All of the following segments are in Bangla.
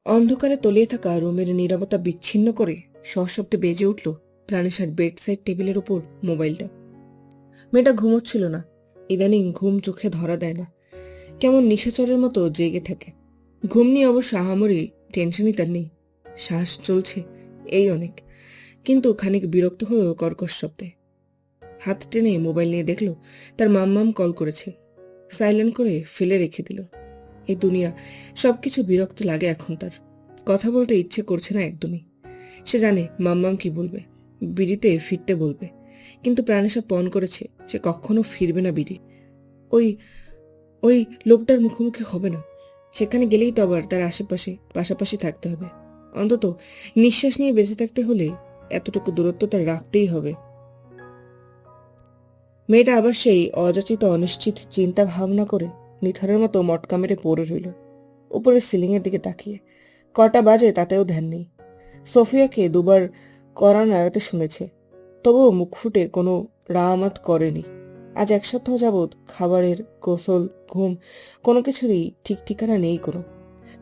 অন্ধকারে তলিয়ে থাকা রুমের নীরবতা বিচ্ছিন্ন করে সশব্দে বেজে উঠল প্রাণেশার বেড সাইড টেবিলের উপর মোবাইলটা। মেয়েটা ঘুমোচ্ছিল না। ইদানিং ঘুম চোখে ধরা দেয় না, কেমন নিশাচরের মতো জেগে থাকে। ঘুম নিয়ে অবশ্য আহামরি টেনশনই তার নেই। শ্বাস চলছে, এই অনেক। কিন্তু খানিক বিরক্ত হয়েও কর্কশ শব্দে হাত টেনে মোবাইল নিয়ে দেখল তার মাম্মাম কল করেছে। সাইলেন্ট করে ফেলে রেখে দিল। এই দুনিয়া সবকিছু বিরক্ত লাগে এখন তার। কথা বলতে ইচ্ছে করছে না একদমই। সে জানে মাম্মাম কি বলবে, বিড়িতে ফিরতে বলবে, কিন্তু প্রাণেশা পণ করেছে সে কখনো ফিরবে না বিড়ি। ওই ওই লোকটার মুখোমুখি হবে না। সেখানে গেলেই তো আবার তার আশেপাশে পাশাপাশি থাকতে হবে। অন্তত নিঃশ্বাস নিয়ে বেঁচে থাকতে হলে এতটুকু দূরত্ব তার রাখতেই হবে। মেয়েটা আবার সেই অযাচিত অনিশ্চিত চিন্তা ভাবনা করে নিথরের মতো মটকা মেরে পড়ে রইল, উপরের সিলিংয়ের দিকে তাকিয়ে। কটা বাজে তাতেও ধ্যান নেই। সোফিয়াকে দুবার কড়া নাড়াতে শুনেছে, তবুও মুখ ফুটে কোনো রামাত করেনি। আজ এক সপ্তাহ যাবৎ খাবারের, গোসল, ঘুম কোনো কিছুরই ঠিক ঠিকানা নেই কোনো।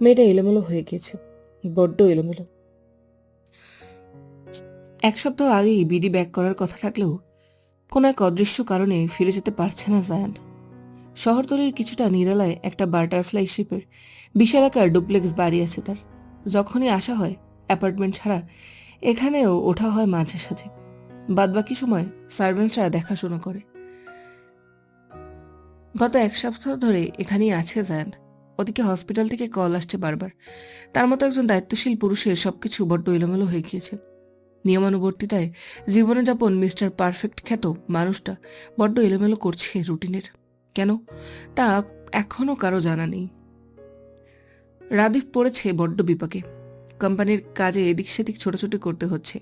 মেয়েটা এলোমেলো হয়ে গিয়েছে, বড্ড এলোমেলো। এক সপ্তাহ আগেই বিডি ব্যাক করার কথা থাকলেও কোনো এক অদৃশ্য কারণে ফিরে যেতে পারছে না জায়ান্ট। শহরতলির কিছুটা নিরালায় একটা বাটারফ্লাই শিপের বিশালাকার ডুপ্লেক্স বাড়ি আছে তার। যখনই আসা হয় অ্যাপার্টমেন্ট ছাড়া এখানেও ওঠা হয় মাঝে সাঝে। বাদবাকি সময় সার্ভেন্টসরা দেখাশোনা করে। গত এক সপ্তাহ ধরে এখানেই আছে জায়ান্ট। ওদিকে হসপিটাল থেকে কল আসছে বারবার। তার মতো একজন দায়িত্বশীল পুরুষের সবকিছু বড্ড এলোমেলো হয়ে গিয়েছে। নিয়মানুবর্তিতায় জীবনযাপন মিস্টার পারফেক্ট খ্যাত মানুষটা বড্ড এলোমেলো করছে রুটিনের। কেন তা এখনো কারো জানা নেই। রাদীপ পড়েছে বড্ড বিপাকে। কোম্পানির কাজে এদিক সেদিক ছোটাছুটি করতে হচ্ছে।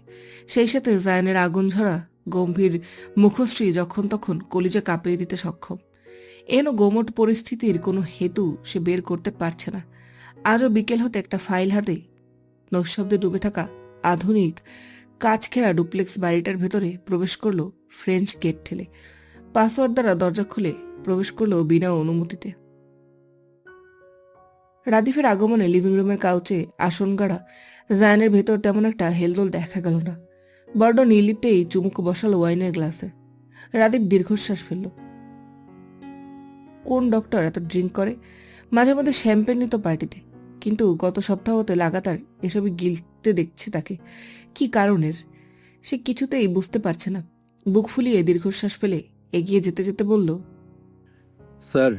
সেই সাথে জায়ানের আগুন ঝরা গম্ভীর মুখশ্রী যখন তখন কলিজা কাঁপিয়ে দিতে সক্ষম। এন গোমট পরিস্থিতির কোনো হেতু সে বের করতে পারছে না। আজও বিকেল হতে একটা ফাইল হাতে নৈশব্দে ডুবে থাকা আধুনিক কাঁচ ঘেরা ডুপ্লেক্স বাড়িটার ভেতরে প্রবেশ করলো ফ্রেঞ্চ গেট ঠেলে। পাসওয়ার্ড দ্বারা দরজা খুলে প্রবেশ করলো বিনা অনুমতিতে। রাদিফের আগমনে লিভিং রুমের কাউচে আসন গাড়া জায়ানের ভেতর তেমন একটা হেলদোল দেখা গেল না। বড্ড নির্লিপ্তেই চুমুক বসালো ওয়াইনের গ্লাসে। রাদীপ দীর্ঘশ্বাস ফেলল। কোন ডক্টর এত ড্রিঙ্ক করে? মাঝে মধ্যে শ্যাম্পেন নিত পার্টিতে, কিন্তু গত সপ্তাহ হতে লাগাতার এসবই গিলতে দেখছে তাকে। কি কারণের সে কিছুতেই বুঝতে পারছে না। বুক ফুলিয়ে দীর্ঘশ্বাস ফেলে এগিয়ে যেতে যেতে বলল, স্যার,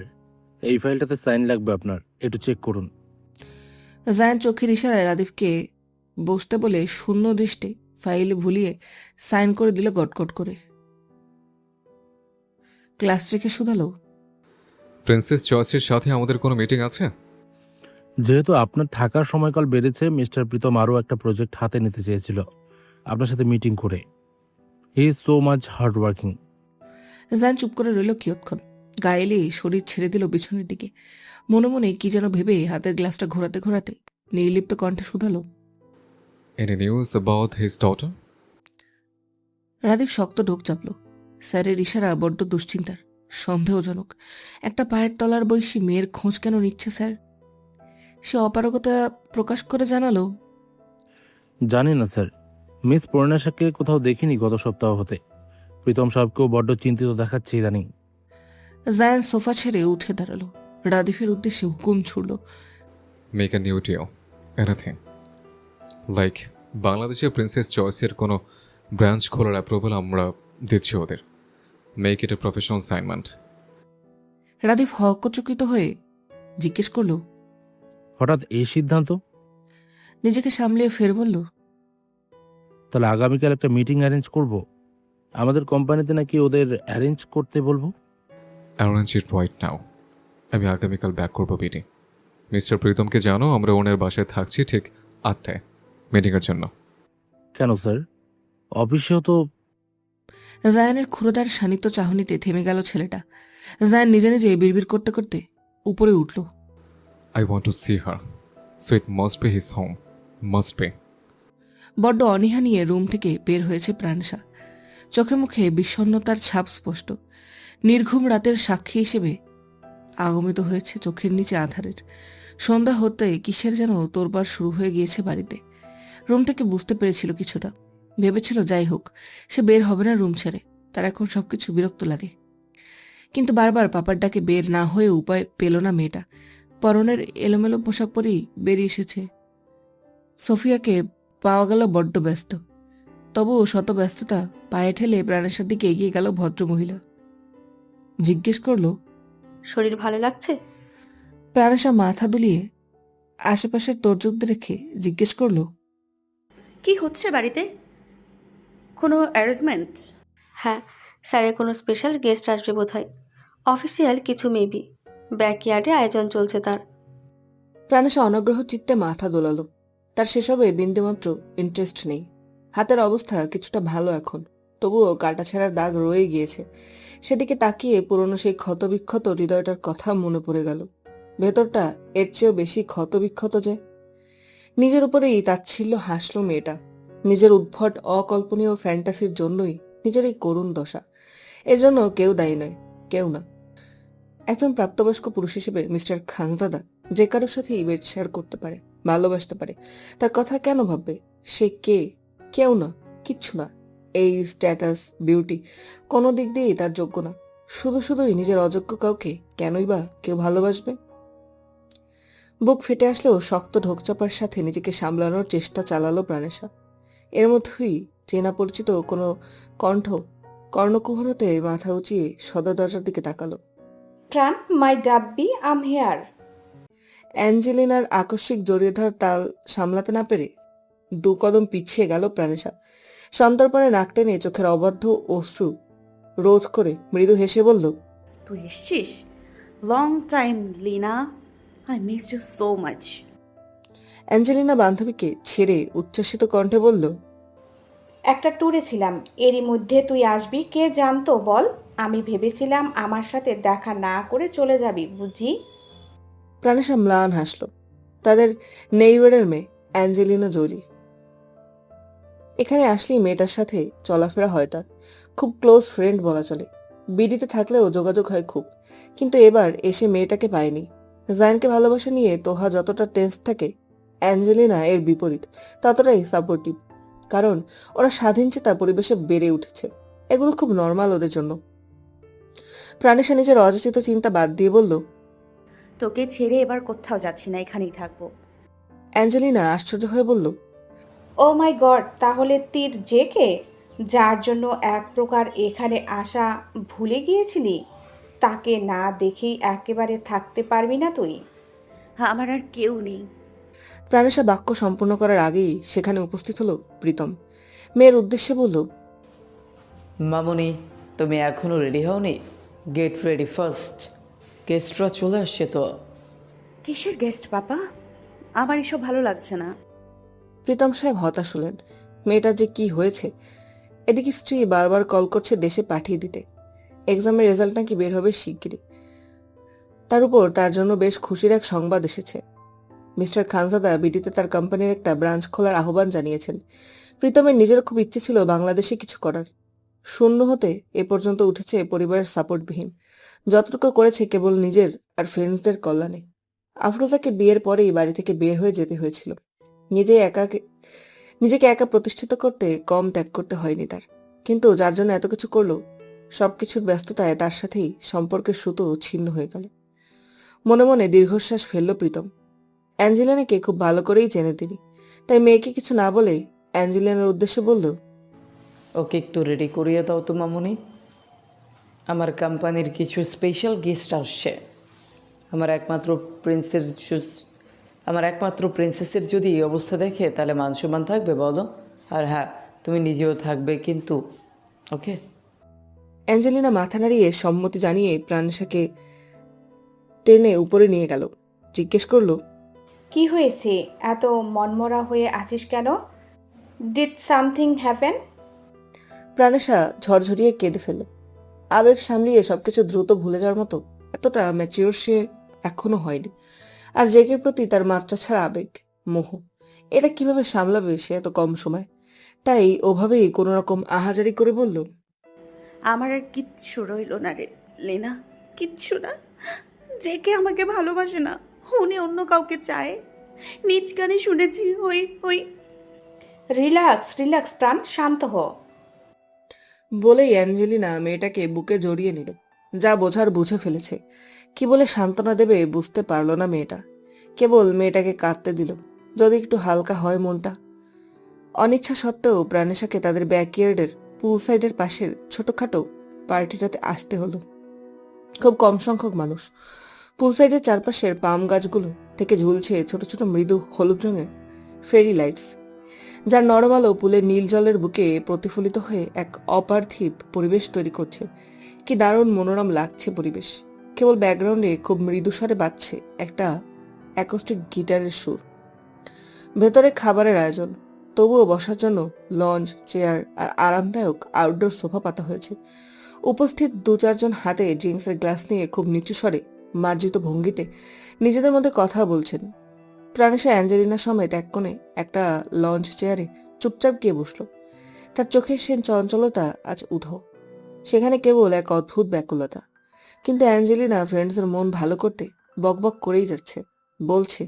এই ফাইলটাতে সাইন লাগবে আপনার, একটু চেক করুন। জায়ান চোখের ইশারায় রাদীপকে বসতে বলে শূন্য দৃষ্টে ফাইলে ভুলিয়ে সাইন করে দিল গটগট করে। ক্লাস রেখে শুধালো, প্রিন্সেস চয়েসের সাথে আমাদের কোনো মিটিং আছে? যেহেতু আপনার থাকার সময়কাল বেড়েছে, মিস্টার প্রীতম আরও একটা প্রজেক্ট হাতে নিতে চেয়েছিল আপনার সাথে মিটিং করে। He is so much hard working. Zayan চুপ করে রইল কিয়ৎক্ষণ। গায়ে এলে শরীর ছেড়ে দিল পিছনের দিকে। মনে মনে কি যেন ভেবে হাতের গ্লাসটা ঘোরাতে ঘোরাতে নির্লিপ্ত কণ্ঠে শুধালো, any news about his daughter? Radeep শক্ত ঢোক চাপল। স্যারের ইশারা বড্ড দুশ্চিন্তার, সন্দেহজনক। একটা পায়ের তলার বয়সী মেয়ের খোঁজ কেন নিচ্ছে স্যার? সে অপারগতা প্রকাশ করে জানালো, জানি না স্যার, মিস পূর্ণাশাকে কোথাও দেখিনি গত সপ্তাহ হতে। প্রীতম সাহেবকেও বড্ড চিন্তিত দেখাচ্ছে ইদানিং। জায়ান সোফা ছেড়ে উঠে দাঁড়ালো। রাদীফের উদ্দেশ্যে হুকুম ছুড়ল, make a new deal, anything. Like বাংলাদেশে প্রিন্সেস চয়েসের কোনো ব্রাঞ্চ খোলার অ্যাপ্রুভাল আমরা দিচ্ছি ওদের। Make it a professional assignment. Radeep হকচকিত হয়ে জিজ্ঞেস করল, হঠাৎ এই সিদ্ধান্ত? নিজেকে সামলিয়ে ফের বলল, তাহলে আগামীকাল একটা মিটিং অ্যারেঞ্জ করব। আমাদের কোম্পানিতে নাকি ওদের অ্যারেঞ্জ করতে বলবো। অ্যারেঞ্জ ইট রাইট নাও। আমি আগামীকাল ব্যাক করবো বিডি। মিস্টার প্রীতমকে জানো আমরা ওনের বাসায় থাকছি ঠিক 8টায় মিটিংয়ের জন্য। কেন স্যার, অফিসেও তো। জায়ানের ক্ষুরোদার সান্নিধ্য চাহনিতে থেমে গেল ছেলেটা। জায়ান নিজে নিজে বিড়বিড় করতে করতে উপরে উঠল। I want to see her. So it must be his home. Must be. বড্ড অনীহা নিয়ে রুম থেকে বের হয়েছে প্রাণশা। চোখে মুখে বিষণ্ণতার ছাপ স্পষ্ট। নির্ঘুম রাতের সাক্ষী হিসেবে আগমিত হয়েছে চোখের নিচে আধারের। সন্ধ্যা হতে কিসের যেন তোড়বার শুরু হয়ে গিয়েছে বাড়িতে। রুম থেকে বুঝতে পেরেছিল কিছুটা, ভেবেছিল যাই হোক সে বের হবে না রুম ছেড়ে, তার এখন সবকিছু বিরক্ত লাগে। কিন্তু বারবার পাপার ডাকে বের না হয়ে উপায় পেল না মেয়েটা। পরনের এলোমেলো পোশাক পরেই বেরিয়ে এসেছে। সোফিয়াকে পাওয়া গেল বড্ড ব্যস্ত, তবুও শত ব্যস্ততা পায়ে ঠেলে প্রাণেশার দিকে এগিয়ে গেল ভদ্রমহিলা। জিজ্ঞেস করল, শরীর ভালো লাগছে? প্রাণেশা মাথা দুলিয়ে আশেপাশের তোড়জোড় রেখে জিজ্ঞেস করল, কি হচ্ছে বাড়িতে? কোনো অ্যারেঞ্জমেন্ট? হ্যাঁ, স্যারের কোনো স্পেশাল গেস্ট আসবে বোধহয়। অফিসিয়াল কিছু মেবি। ব্যাকইয়ার্ডে আয়োজন চলছে তার। প্রাণেশা অনগ্রহ চিত্তে মাথা দোলালো। তার সেসবে বিন্দুমাত্র ইন্টারেস্ট নেই। হাতের অবস্থা কিছুটা ভালো এখন, তবুও কাটাছেঁড়ার দাগ রয়ে গিয়েছে। সেদিকে তাকিয়ে পুরনো সেই ক্ষতবিক্ষত হৃদয়টার কথা মনে পড়ে গেল। ভেতরটা এর চেয়েও বেশি ক্ষতবিক্ষত যে। নিজের উপরেই তাচ্ছিল্য হাসল মেয়েটা। নিজের উদ্ভট অকল্পনীয় ফ্যান্টাসির জন্যই নিজের এই করুণ দশা। এর জন্য কেউ দায়ী নয়, কেউ না। একজন প্রাপ্তবয়স্ক পুরুষ হিসেবে মিস্টার খানজাদা যে কারোর সাথেই বেড শেয়ার করতে পারে, ভালোবাসতে পারে। তার কথা কেন ভাববে? সে কে? কেউ না, কিচ্ছু না। এই স্ট্যাটাস, বিউটি কোনো দিক দিয়েই তার যোগ্য না। শুধুই নিজের অযোগ্য কাউকে কেনই বা কেউ ভালোবাসবে? বুক ফেটে আসলেও শক্ত ঢোকচাপার সাথে নিজেকে সামলানোর চেষ্টা চালালো প্রাণেশা। এর মধ্যেই চেনা পরিচিত কোনো কণ্ঠ কর্ণকুহরতে মাথা উঁচিয়ে সদর দরজার দিকে তাকালো। প্রাণ, মাই ডাব্বি, আম হেয়ার। অ্যাঞ্জেলিনার আকস্মিক জড়িয়ে ধরার তাল সামলাতে না পেরে দু কদম পিছিয়ে গেল প্রাণেশা। সন্তর্পণে নাক টেনে চোখের অবাধ্য অশ্রু রোধ করে মৃদু হেসে বলল, তুই এসছিস? Long time Lina, I miss you so much. Angelina বান্ধবীকে ছেড়ে উচ্ছ্বসিত কণ্ঠে বলল, একটা ট্যুরে ছিলাম, এরই মধ্যে তুই আসবি, কে জানতো বল? আমি ভেবেছিলাম আমার সাথে দেখা না করে চলে যাবি বুঝি। প্রাণেশা ম্লান হাসল। তাদের নেইবারের মেয়ে অ্যাঞ্জেলিনা জোলি। এখানে আসলেই মেয়েটার সাথে চলাফেরা হয় তার। খুব ক্লোজ ফ্রেন্ড বলা চলে। বিডিতে থাকলেও যোগাযোগ হয় খুব। কিন্তু এবার এসে মেয়েটাকে পায়নি। জায়ানকে ভালোবাসা নিয়ে তোহা যতটা টেন্স থাকে, অ্যাঞ্জেলিনা এর বিপরীত ততটাই সাপোর্টিভ। কারণ ওরা স্বাধীনচেতা পরিবেশে বেড়ে উঠেছে। এগুলো খুব নর্মাল ওদের জন্য। প্রাণেশা নিজের অযাচিত চিন্তা বাদ দিয়ে বলল, তোকে ছেড়ে এবার কোথাও যাচ্ছি না, এখানেই থাকবো। অ্যাঞ্জেলিনা আশ্চর্য হয়ে বলল, ও মাই গড, তাহলে তীর যে কে, যার জন্য এক প্রকার এখানে আসা ভুলে গিয়েছিলি, তাকে না দেখেই একেবারে থাকতে পারবি না তুই? হ্যাঁ, আমার আর কেউ নেই। প্রাণেশা বাক্য সম্পূর্ণ করার আগেই সেখানে উপস্থিত হলো প্রীতম। মেয়ের উদ্দেশ্যে বলল, মামুনি, তুমি এখনও রেডি হওনি? গেট রেডি ফার্স্ট, গেস্টরা চলে আসছে তো। কিসের গেস্ট পাপা? আমার এসব ভালো লাগছে না। প্রীতম সাহেব হতাশ হলেন। মেয়েটার যে কি হয়েছে! এদিকে স্ত্রী বারবার কল করছে দেশে পাঠিয়ে দিতে। এক্সামের রেজাল্ট নাকি বের হবে শিগগিরই। তার উপর তার জন্য বেশ খুশির এক সংবাদ এসেছে। মিস্টার খানজাদা বিডিতে তার কোম্পানির একটা ব্রাঞ্চ খোলার আহ্বান জানিয়েছেন। প্রীতমের নিজের খুব ইচ্ছে ছিল বাংলাদেশে কিছু করার। শূন্য হতে এ পর্যন্ত উঠেছে পরিবারের সাপোর্টবিহীন। যতটুকু করেছে কেবল নিজের আর ফ্রেন্ডসদের কল্যাণে। আফরোজাকে বিয়ের পরেই বাড়ি থেকে বের হয়ে যেতে হয়েছিল। নিজেকে একা প্রতিষ্ঠিত করতে কম ত্যাগ করতে হয়নি তার। কিন্তু যার জন্য এত কিছু করলো, সবকিছুর ব্যস্ততায় তার সাথেই সম্পর্কের সুতো ছিন্ন হয়ে গেল। মনে মনে দীর্ঘশ্বাস ফেলল প্রীতম। অ্যাঞ্জেলিনাকে খুব ভালো করেই চেনে তিনি, তাই মেয়েকে কিছু না বলে অ্যাঞ্জেলিনার উদ্দেশ্যে বলল, ওকে একটু রেডি করিয়ে দাও তো মামুনি। আমার কোম্পানির কিছু স্পেশাল গেস্ট আসছে। আমার একমাত্র প্রিন্সেসের যদি এই অবস্থা দেখে তাহলে মান সম্মান থাকবে বলো? আর হ্যাঁ, তুমি নিজেও থাকবে কিন্তু, ওকে? অ্যাঞ্জেলিনা মাথা নাড়িয়ে সম্মতি জানিয়ে প্রাণেশাকে টেনে উপরে নিয়ে গেল। জিজ্ঞেস করলো, কি হয়েছে, এত মনমরা হয়ে আছিস কেন? Did something happen? প্রাণেশা ঝরঝরিয়ে কেঁদে ফেলল। আবেগ সামলিয়ে সবকিছু দ্রুত ভুলে যাওয়ার মতো এতটা ম্যাচিওর সে এখনো হয়নি। আর জেগের প্রতি তার মাত্রা ছাড়া আবেগ, মোহ, এটা কিভাবে সামলাবে সে এত কম সময়? তাই ওভাবেই কোনো রকম আহাজারি করে বলল, আমার আর কিচ্ছু রইল না রে লেনা, কিচ্ছু না। যে কে আমাকে ভালোবাসে না, উনি অন্য কাউকে চায়। নিজ কানে শুনেছি। ওই ওই রিল্যাক্স রিল্যাক্স প্রাণ, শান্ত হ। বলেই অ্যাঞ্জেলিনা মেয়েটাকে বুকে জড়িয়ে নিল। যা বোঝার বুঝে ফেলেছে। কি বলে সান্ত্বনা দেবে বুঝতে পারল না মেয়েটা। কেবল মেয়েটাকে কাঁদতে দিল, যদি একটু হালকা হয় মনটা। অনিচ্ছা সত্ত্বেও প্রাণেশাকে তাদের ব্যাকইয়ার্ডের পুল সাইডের পাশের ছোটখাটো পার্টিটাতে আসতে হলো। খুব কম সংখ্যক মানুষ। পুল সাইডের চারপাশের পাম গাছগুলো থেকে ঝুলছে ছোট ছোট মৃদু হলুদ রঙের ফেরি লাইটস, যার নরম আলো পুলের নীল জলের বুকে প্রতিফলিত হয়ে এক অপার্থিব পরিবেশ তৈরি করছে। কি দারুণ মনোরম লাগছে পরিবেশ। কেবল ব্যাকগ্রাউন্ডে খুব মৃদু স্বরে বাজছে একটা অ্যাকোস্টিক গিটারের সুর। ভেতরে খাবারের আয়োজন, তবুও বসার জন্য লঞ্চ, চেয়ার আর আরামদায়ক আউটডোর সোফা পাতা হয়েছে। উপস্থিত 2-4 জন হাতে ড্রিঙ্কসের গ্লাস নিয়ে খুব নিচু স্বরে মার্জিত ভঙ্গিতে নিজেদের মধ্যে কথা বলছেন। প্রাণেশা অ্যাঞ্জেলিনা সমেত এক কোণে একটা লঞ্চ চেয়ারে চুপচাপ গিয়ে বসল। তার চোখের সেই চঞ্চলতা আজ উধাও। সেখানে কেবল এক অদ্ভুত ব্যাকুলতা। কিন্তু অ্যাঞ্জেলিনা ফ্রেন্ডসের মন ভালো করতে বকবক করেই যাচ্ছে। বলছে,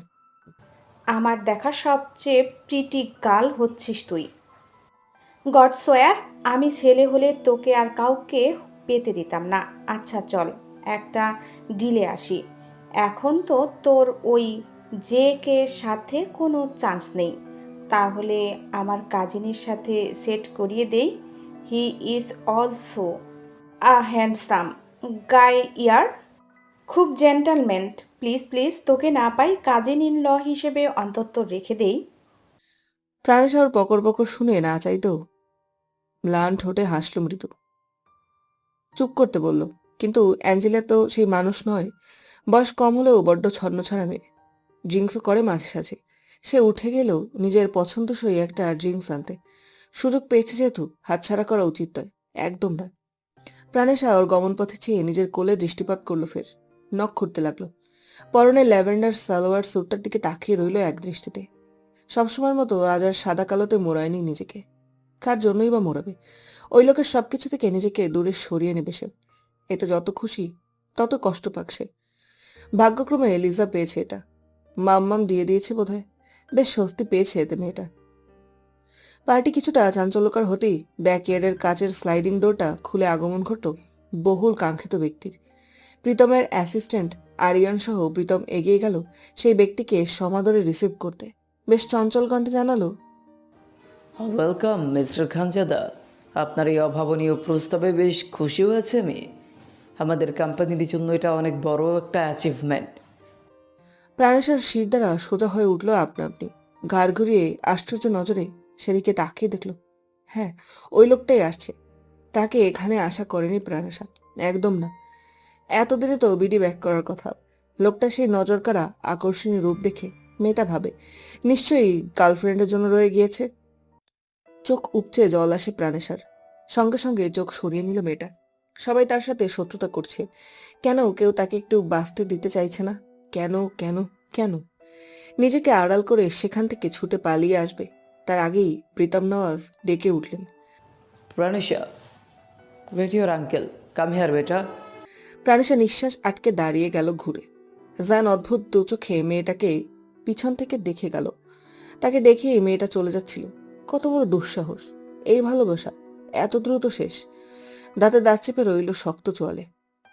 আমার দেখা সবচেয়ে প্রিটি গার্ল হচ্ছিস তুই। গড সোয়ার, আমি ছেলে হলে তোকে আর কাউকে পেতে দিতাম না। আচ্ছা চল, একটা ডিলে আসি। এখন তো তোর ওই জে কে সাথে কোনো চান্স নেই। তাহলে আমার কাজিনের সাথে সেট করিয়ে দেই। He is also a handsome guy ইয়ার, খুব জেন্টালম্যান। প্লিজ প্লিজ, তোকে না পাই কাজিন ইন ল হিসেবে অন্তত রেখে দেই। প্রাণেশা ওর পকর পকর শুনে না চাইতেও ম্লান ঠোঁটে হাসল মৃদু। চুপ করতে বলল, কিন্তু অ্যাঞ্জেলা তো সেই মানুষ নয়। বয়স কম হলেও বড্ড ছন্নছাড়া মেয়ে। ড্রিঙ্কসও করে মাঝে সাঝে। সে উঠে গেলেও নিজের পছন্দসই একটা ড্রিঙ্কস আনতে। সুযোগ পেয়েছে যেহেতু হাতছাড়া করা উচিত নয়, একদম নয়। প্রাণেশা ওর গমনপথে চেয়ে নিজের কোলে দৃষ্টিপাত করলো, ফের নখ খুঁড়তে লাগলো। পরনে ল্যাভেন্ডার সালোয়ার স্যুটটার দিকে তাকিয়ে রইল এক দৃষ্টিতে। সবসময়ের মতো আজ আর সাদা কালোতে মোড়ায়নি নিজেকে। কার জন্যই বা মোড়াবে? ওই লোকের সবকিছু থেকে নিজেকে দূরে সরিয়ে নেবে সে। এতে যত খুশি তত কষ্ট পাক সে। ভাগ্যক্রমে লিজা পেয়েছে এটা। মাম্মাম দিয়ে দিয়েছে বোধহয়। বেশ স্বস্তি পেয়েছে এতে মেয়েটা। পার্টি কিছুটা চাঞ্চল্যকর হতেই ব্যাকইয়ার্ডের কাচের স্লাইডিং ডোরটা খুলে আগমন ঘটল বহুল কাঙ্ক্ষিত ব্যক্তির। প্রীতমের অ্যাসিস্ট্যান্ট আরিয়ান সহ প্রীতম এগিয়ে গেল সেই ব্যক্তিকে সমাদরে রিসিভ করতে। বেশ চঞ্চল কণ্ঠে জানালো, ওয়েলকাম মিস্টার খানজাদা। আপনার এই অভাবনীয় প্রস্তাবে বেশ খুশি হয়েছে আমি। আমাদের কোম্পানির জন্য এটা অনেক বড় একটা অ্যাচিভমেন্ট। প্রাণেশার শির দ্বারা সোজা হয়ে উঠল আপনা আপনি। ঘাড় ঘুরিয়ে আশ্চর্য নজরে সেদিকে তাকিয়ে দেখল, হ্যাঁ, ওই লোকটাই আসছে। তাকে এখানে আশা করেনি প্রাণেশা, একদম না। এতদিনে তো বিডি ব্যাক করার কথা। লোকটা সেই নজর কাড়া আকর্ষণীয় রূপ দেখে মেয়েটা ভাবে নিশ্চয়ই গার্লফ্রেন্ডের জন্য রয়ে গিয়েছে। চোখ উপচে জল আসে প্রাণেশার। সঙ্গে সঙ্গে চোখ সরিয়ে নিল মেয়েটা। সবাই তার সাথে শত্রুতা করছে। কেন কেউ তাকে একটু বাঁচতে দিতে চাইছে না? কেন কেন কেন? নিজেকে আড়াল করে সেখান থেকে ছুটে পালিয়ে আসবে তার আগেই প্রীতম নওয়াজ ডেকে উঠলেন, Pranesha, greet your uncle, come here বেটা। প্রাণেশা নিঃশ্বাস আটকে দাঁড়িয়ে গেল ঘুরে। জান অদ্ভুত দু চোখে মেয়েটাকে পিছন থেকে দেখে গেল। তাকে দেখেই মেয়েটা চলে যাচ্ছিল। কত বড় দুঃসাহস! এই ভালোবাসা এত দ্রুত শেষ। দাঁতে দাঁত চেপে রইল শক্ত চোয়ালে।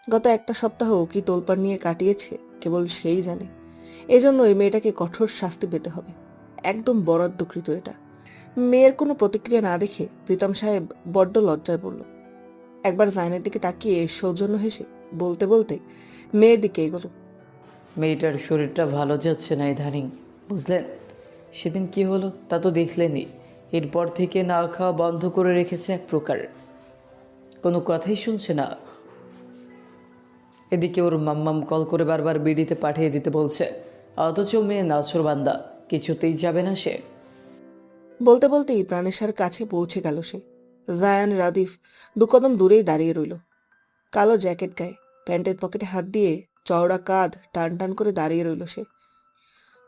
গত একটা সপ্তাহ কি তোলপাড় নিয়ে কাটিয়েছে কেবল সেই জানে। এজন্যই মেয়েটাকে কঠোর শাস্তি পেতে হবে। একদম বরাদ্দকৃত এটা। মেয়ের কোনো প্রতিক্রিয়া না দেখে প্রীতম সাহেব বড্ড লজ্জায় পড়ল। একবার জাইনের দিকে তাকিয়ে সৌজন্য হেসে বলতে বলতে মেয়ের দিকে এগোল, মেয়েটার শরীরটা ভালো যাচ্ছে না ইদানিং, বুঝলেন? সেদিন কি হলো তা তো দেখলেনই। এরপর থেকে না খাওয়া বন্ধ করে রেখেছে এক প্রকার। কোনো কথাই শুনছে না। এদিকে ওর মাম্মাম কল করে বারবার বিডিতে পাঠিয়ে দিতে বলছে, অথচ মেয়ে নাছরবান্দা, কিছুতেই যাবে না সে। বলতে বলতেই প্রাণেশার কাছে পৌঁছে গেল সে। জায়ান রাদিফ দু কদম দূরেই দাঁড়িয়ে রইল। কালো জ্যাকেট গায়ে, প্যান্টের পকেটে হাত দিয়ে চওড়া কাঁধ টান টান করে দাঁড়িয়ে রইল সে।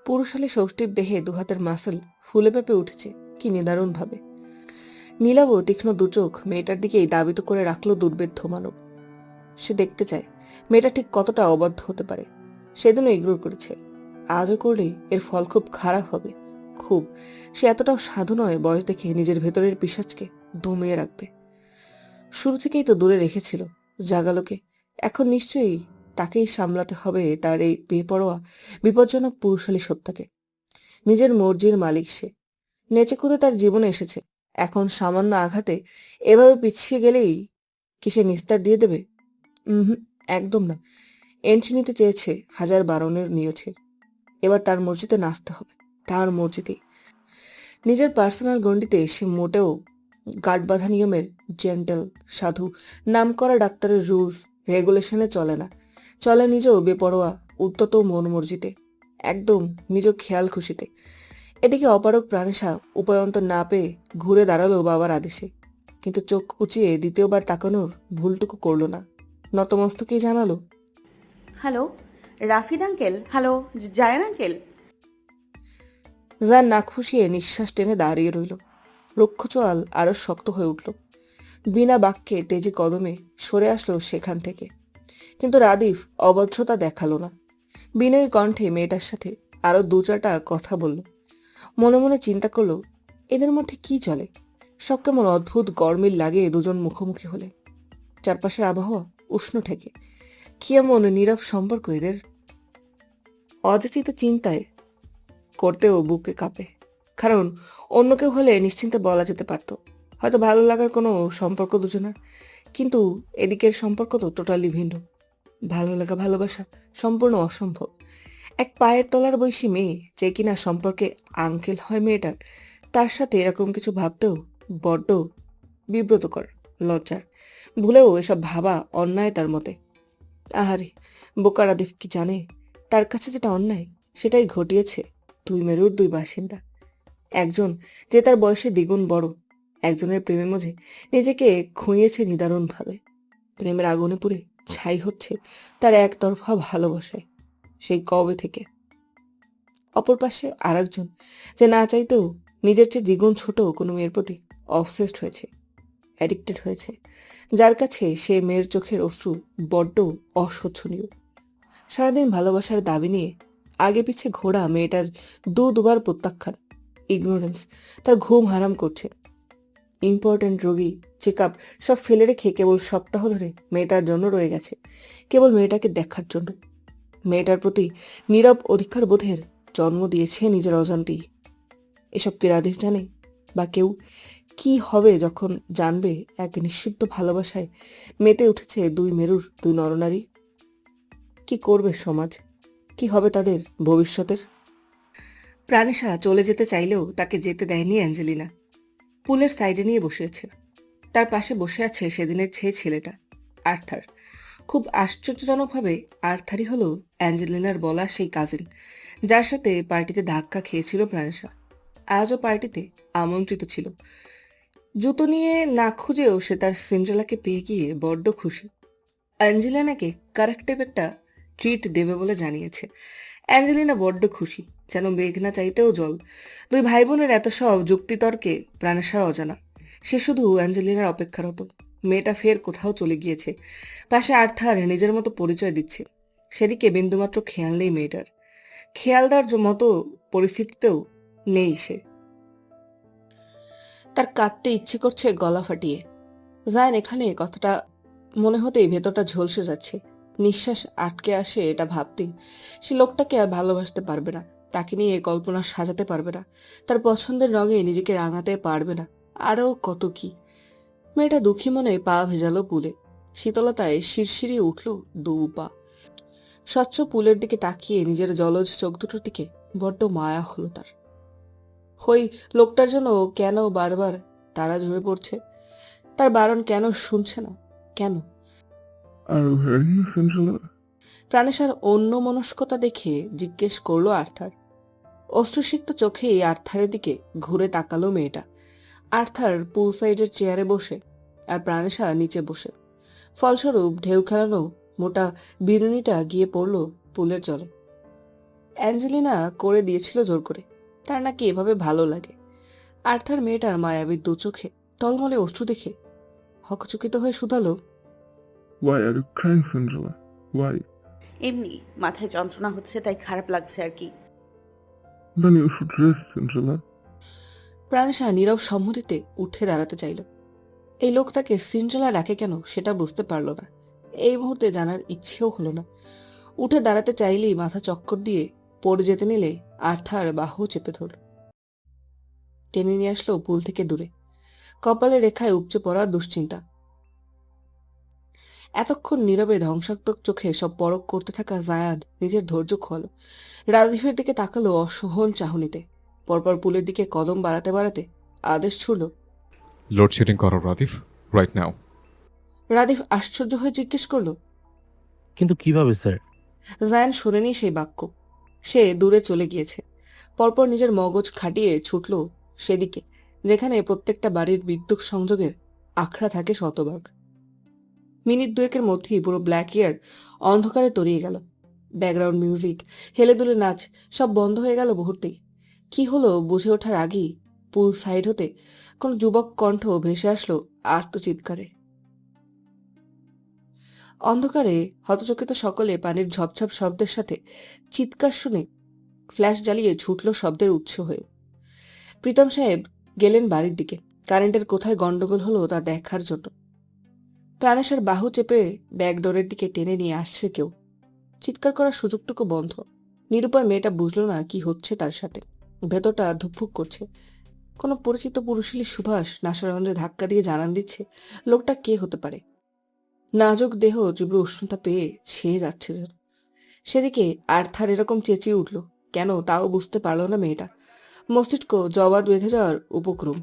পুরুষালী ষষ্ঠীর দেহে দুহাতের মাসল ফুলে পেঁপে উঠেছে কি নিদারুণ ভাবে। নীলাভ তীক্ষ্ণ দুচোখ মেয়েটার দিকেই দাবিত করে রাখলো দুর্বেদ্য মানব। সে দেখতে চায় মেয়েটা ঠিক কতটা অবাধ্য হতে পারে। সেদিনও ইগনোর করেছে। আজও করলে এর ফল খুব খারাপ হবে, খুব। সে এতটাও সাধু নয় বয়স দেখে নিজের ভেতরের পিশাচকে দমিয়ে রাখবে। শুরু থেকেই তো দূরে রেখেছিল জাগালোকে, এখন নিশ্চয়ই তাকেই সামলাতে হবে তার এই বেপরোয়া বিপজ্জনক পুরুষালী সত্তাকে। নিজের মর্জির মালিক সে, নেচে কুদে তার জীবনে এসেছে, এখন সামান্য আঘাতে এভাবে পিছিয়ে গেলেই কি সে নিস্তার দিয়ে দেবে? একদম না। এন্ট্রি নিতে চেয়েছে হাজার বারণের নিয়েছে, এবার তার মর্জিতে নাচতে হবে, তার মর্জিতেই। নিজের পার্সোনাল গণ্ডিতে সে মোটেও গাঁট বাঁধা নিয়মের জেন্টেল সাধু নামকরা ডাক্তারের রুলস রেগুলেশনে চলে না, চলে নিজেও বেপরোয়া উত্তত মন মর্জিতে, একদম নিজ খেয়াল খুশিতে। এদিকে অপারক প্রাণেশা উপায়ন্তর না পেয়ে ঘুরে দাঁড়ালো বাবার আদেশে, কিন্তু চোখ উঁচিয়ে দ্বিতীয়বার তাকানোর ভুলটুকু করলো না, নতমস্তকেই জানালো, hello Rafid uncle, hello Zayan uncle. যার নাক ফুসিয়ে নিঃশ্বাস টেনে দাঁড়িয়ে রইল। রুক্ষ চোয়াল আরো শক্ত হয়ে উঠল, বিনা বাক্যে তেজি কদমে সরে আসলো সেখান থেকে। কিন্তু রাদিফ অভদ্রতা দেখালো না, বিনয়ী কণ্ঠে মেয়েটার সাথে আরো দু চারটা কথা বলল। মনে মনে চিন্তা করলো, এদের মধ্যে কি চলে? সব কেমন অদ্ভুত গরমিল লাগে দুজন মুখোমুখি হলে। চারপাশের আবহাওয়া উষ্ণ ঠেকে, কি এমন নীরব সম্পর্ক এদের? অযাচিত চিন্তায় করতেও বুকে কাঁপে, কারণ অন্য কেউ হলে নিশ্চিন্তে বলা যেতে পারত হয়তো ভালো লাগার কোনো সম্পর্ক দুজনের, কিন্তু এদিকের সম্পর্ক তো টোটালি ভিন্ন। ভালো লাগা ভালোবাসা সম্পূর্ণ অসম্ভব। এক পায়ের তলার বয়সী মেয়ে যে কিনা সম্পর্কে আঙ্কেল হয় মেয়েটার, তার সাথে এরকম কিছু ভাবতেও বড্ড বিব্রতকর, লজ্জার। ভুলেও এসব ভাবা অন্যায় তার মতে। আহারে, বোকা রাদিফ কি জানে তার কাছে যেটা অন্যায় সেটাই ঘটিয়েছে দুই মেরুর দুই বাসিন্দা। একজন যে তার বয়সে দ্বিগুণ বড়, একজনের প্রেমে মধ্যে নিজেকে খুঁড়িয়েছে নিদারুণভাবে। প্রেমের আগুনে পুড়ে ছাই হচ্ছে তার একতরফা ভালোবাসায় সেই কবে থেকে। অপর পাশে আর একজন যে না চাইতেও নিজের চেয়ে দ্বিগুণ ছোট কোনো মেয়ের প্রতি অবসেসড হয়েছে, অ্যাডিক্টেড হয়েছে, যার কাছে সে মেয়ের চোখের অশ্রু বড্ড অসহ্যনীয়। সারাদিন ভালোবাসার দাবি নিয়ে আগে পিছে ঘোরা মেয়েটার দুবার প্রত্যাখ্যান, ইগনোরেন্স তার ঘুম হারাম করছে। ইম্পর্টেন্ট রোগী চেক আপ সব ফেলে রেখে কেবল সপ্তাহ ধরে মেয়েটার জন্য রয়ে গেছে, কেবল মেয়েটাকে দেখার জন্য। মেয়েটার প্রতি নীরব অধিকার বোধের জন্ম দিয়েছে নিজের অজান্তেই। এসব কি রাধির জানে? বা কেউ? কি হবে যখন জানবে এক নিঃসিদ্ধ ভালোবাসায় মেতে উঠেছে দুই মেরুর দুই নরনারী? কি করবে সমাজ? কি হবে তাদের ভবিষ্যতের? প্রাণেশা চলে যেতে চাইলেও তাকে যেতে দেয়নি অ্যাঞ্জেলিনা। পুলের সাইডে নিয়ে বসে আছে, তার পাশে বসে আছে সেদিনের ছেলেটা আর্থার। খুব আশ্চর্যজনকভাবে আর্থারই হলো অ্যাঞ্জেলিনার বলা সেই কাজিন, যার সাথে পার্টিতে ধাক্কা খেয়েছিল প্রাণেশা। আজও পার্টিতে আমন্ত্রিত ছিল। জুতো নিয়ে না খুঁজেও সে তার সিন্ড্রেলাকে পেয়ে গিয়ে বড্ড খুশি। অ্যাঞ্জেলিনাকে কারেক্টিভ একটা ট্রিট দেবে বলে জানিয়েছে। অ্যাঞ্জেলিনা বড্ড খুশি, যেন মেঘনা চাইতেও জল। দুই ভাই বোনের এত সব যুক্তিতর্কে প্রাণেশার অজানা। সে শুধু অ্যাঞ্জেলিনার অপেক্ষারত। মেয়েটা ফের কোথাও চলে গিয়েছে, পাশে আর্থার নিজের মতো পরিচয় দিচ্ছে। সেদিকে বিন্দুমাত্র খেয়াল নেই মেয়েটার, খেয়ালদার মতো পরিস্থিতিতেও নেই সে। তার কাঁদতে ইচ্ছে করছে গলা ফাটিয়ে। জায়ান এখানে কথাটা মনে হতেই ভেতরটা ঝলসে যাচ্ছে, নিঃশ্বাস আটকে আসে এটা ভাবতেই। সে লোকটাকে আর ভালোবাসতে পারবে না, তাকে নিয়ে কল্পনা সাজাতে পারবে না, তার পছন্দের রঙে নিজেকে রাঙাতে পারবে না, আরও কত কি। মেয়েটা দুঃখী মনে পা ভেজালো পুলে, শীতলতায় শিরশিরি উঠল দু পা। স্বচ্ছ পুলের দিকে তাকিয়ে নিজের জলজ চোখ দুটোর দিকে বড্ড মায়া হলো তার। ওই লোকটার জন্য কেন বারবার তারা ঝরে পড়ছে, তার বারণ কেন শুনছে না, কেন? প্রাণেশার অন্য মনস্কতা দেখে জিজ্ঞেস করলো আর্থার। অশ্রুসিক্ত চোখেই আর্থারের দিকে ঘুরে তাকালো মেয়েটা। আর্থার পুল সাইডের চেয়ারে বসে আর প্রাণেশা নিচে বসে। ফলস্বরূপ ঢেউ খেলানো মোটা বিনুনিটা গিয়ে পড়ল পুলের জলে। অ্যাঞ্জেলিনা করে দিয়েছিল জোর করে, তার নাকি এভাবে ভালো লাগে। আর্থার মেয়েটার মায়াবী দু চোখে টলমলে অশ্রু দেখে হকচকিত হয়ে শুধালো, Why are you crying, Cinderella? Why? এমনি মাথায় যন্ত্রণা হচ্ছে, তাই খারাপ লাগছে আর কি। Then you should rest, Angela. প্রাণেশা নীরব সম্মতিতে উঠে দাঁড়াতে চাইল। এই লোক তাকে সিন্ড্রেলা ডাকে কেন সেটা বুঝতে পারল না। এই মুহূর্তে জানার ইচ্ছেও হলো না। উঠে দাঁড়াতে চাইলেই মাথা চক্কর দিয়ে পড়ে যেতে নিলে আর্থার বাহু চেপে ধরল, টেনে নিয়ে আসলো পুল থেকে দূরে। কপালে রেখায় উপচে পড়া দুশ্চিন্তা। এতক্ষণ নীরবে ধ্বংসাত্মক চোখে সব পরখ করতে থাকা জায়ান নিজের ধৈর্য খোয়ালো। রাদিফের দিকে তাকালো অসহন চাহনিতে। পরপর পুলের দিকে কদম বাড়াতে বাড়াতে আদেশ ছুড়ল, লোডশেডিং করো রাদিফ, রাইট নাও। রাদিফ আশ্চর্য হয়ে জিজ্ঞেস করলো, কিন্তু কিভাবে স্যার? জায়ান শোনেনি সেই বাক্য। সে দূরে চলে গিয়েছে। পরপর নিজের মগজ খাটিয়ে ছুটল সেদিকে, যেখানে প্রত্যেকটা বাড়ির বিদ্যুৎ সংযোগের আখড়া থাকে শতভাগ। মিনিট দুয়েকের মধ্যেই পুরো ব্ল্যাক ইয়ার অন্ধকারে তরিয়ে গেল। ব্যাকগ্রাউন্ড মিউজিক, হেলে দুলে নাচ সব বন্ধ হয়ে গেল মুহূর্তেই। কি হলো বুঝে ওঠার আগেই পুল সাইড হতে কোন যুবক কণ্ঠ ভেসে আসলো আর্তচিৎকারে। অন্ধকারে হতচকিত সকলে পানির ঝপঝপ শব্দের সাথে চিৎকার শুনে ফ্ল্যাশ জ্বালিয়ে ছুটল শব্দের উৎস হয়ে। প্রীতম সাহেব গেলেন বাড়ির দিকে, কারেন্টের কোথায় গন্ডগোল হলো তা দেখার জন্য। প্রাণেশের বাহু চেপে ব্যাকডোরের দিকে টেনে নিয়ে আসছে কেউ। চিৎকার করার সুযোগটুকু বন্ধ। নিরুপায় মেয়েটা বুঝলো না কি হচ্ছে তার সাথে। ভেতরটা ধুকফুক করছে। কোনো পরিচিত পুরুষের সুবাস নাসারন্ধ্রে ধাক্কা দিয়ে জানান দিচ্ছে লোকটা কে হতে পারে। নাজুক দেহ তীব্র উষ্ণতা পেয়ে ছেয়ে যাচ্ছে যেন। সেদিকে আর্থার এরকম চেঁচিয়ে উঠল কেন তাও বুঝতে পারল না মেয়েটা। মস্তিষ্ক জবাব বেঁধে যাওয়ার উপক্রম।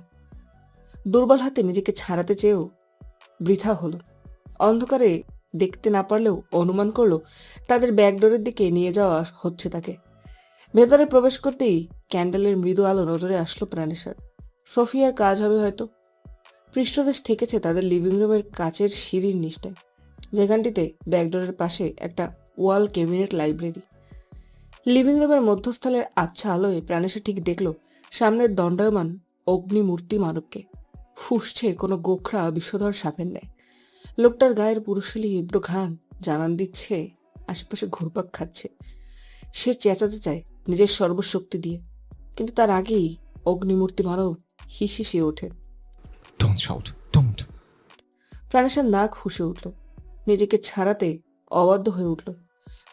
দুর্বল হাতে নিজেকে ছাড়াতে চেয়েও বৃথা হলো। অন্ধকারে দেখতে না পারলেও অনুমান করলো তাদের ব্যাকডোরের দিকে নিয়ে যাওয়া হচ্ছে তাকে। ভেতরে প্রবেশ করতেই ক্যান্ডেলের মৃদু আলো নজরে আসলো প্রাণেশার। সোফিয়ার কাজ হবে হয়তো। পৃষ্ঠদেশ ঠেকেছে তাদের লিভিং রুমের কাচের সিঁড়ির নিচটায়, যেখানটিতে ব্যাকডোরের পাশে একটা ওয়াল ক্যাবিনেট লাইব্রেরি। লিভিং রুমের মধ্যস্থলের আবছা আলোয় প্রাণেশা ঠিক দেখল সামনের দণ্ডায়মান অগ্নিমূর্তি মানবকে। ফুসছে কোনো গোখরা বিষধর সাপের ন্যায়। লোকটার গায়ের পুরুষালী ইব্র ঘান জানান দিচ্ছে আশেপাশে ঘুরপাক খাচ্ছে। সে চেঁচাতে চায় নিজের সর্বশক্তি দিয়ে, কিন্তু তার আগেই অগ্নিমূর্তি মানব হিসিয়ে ওঠে। Don't shout, don't. প্রাণেশার নাক ফুঁসে উঠল, নিজেকে ছাড়াতে অবাধ্য হয়ে উঠল।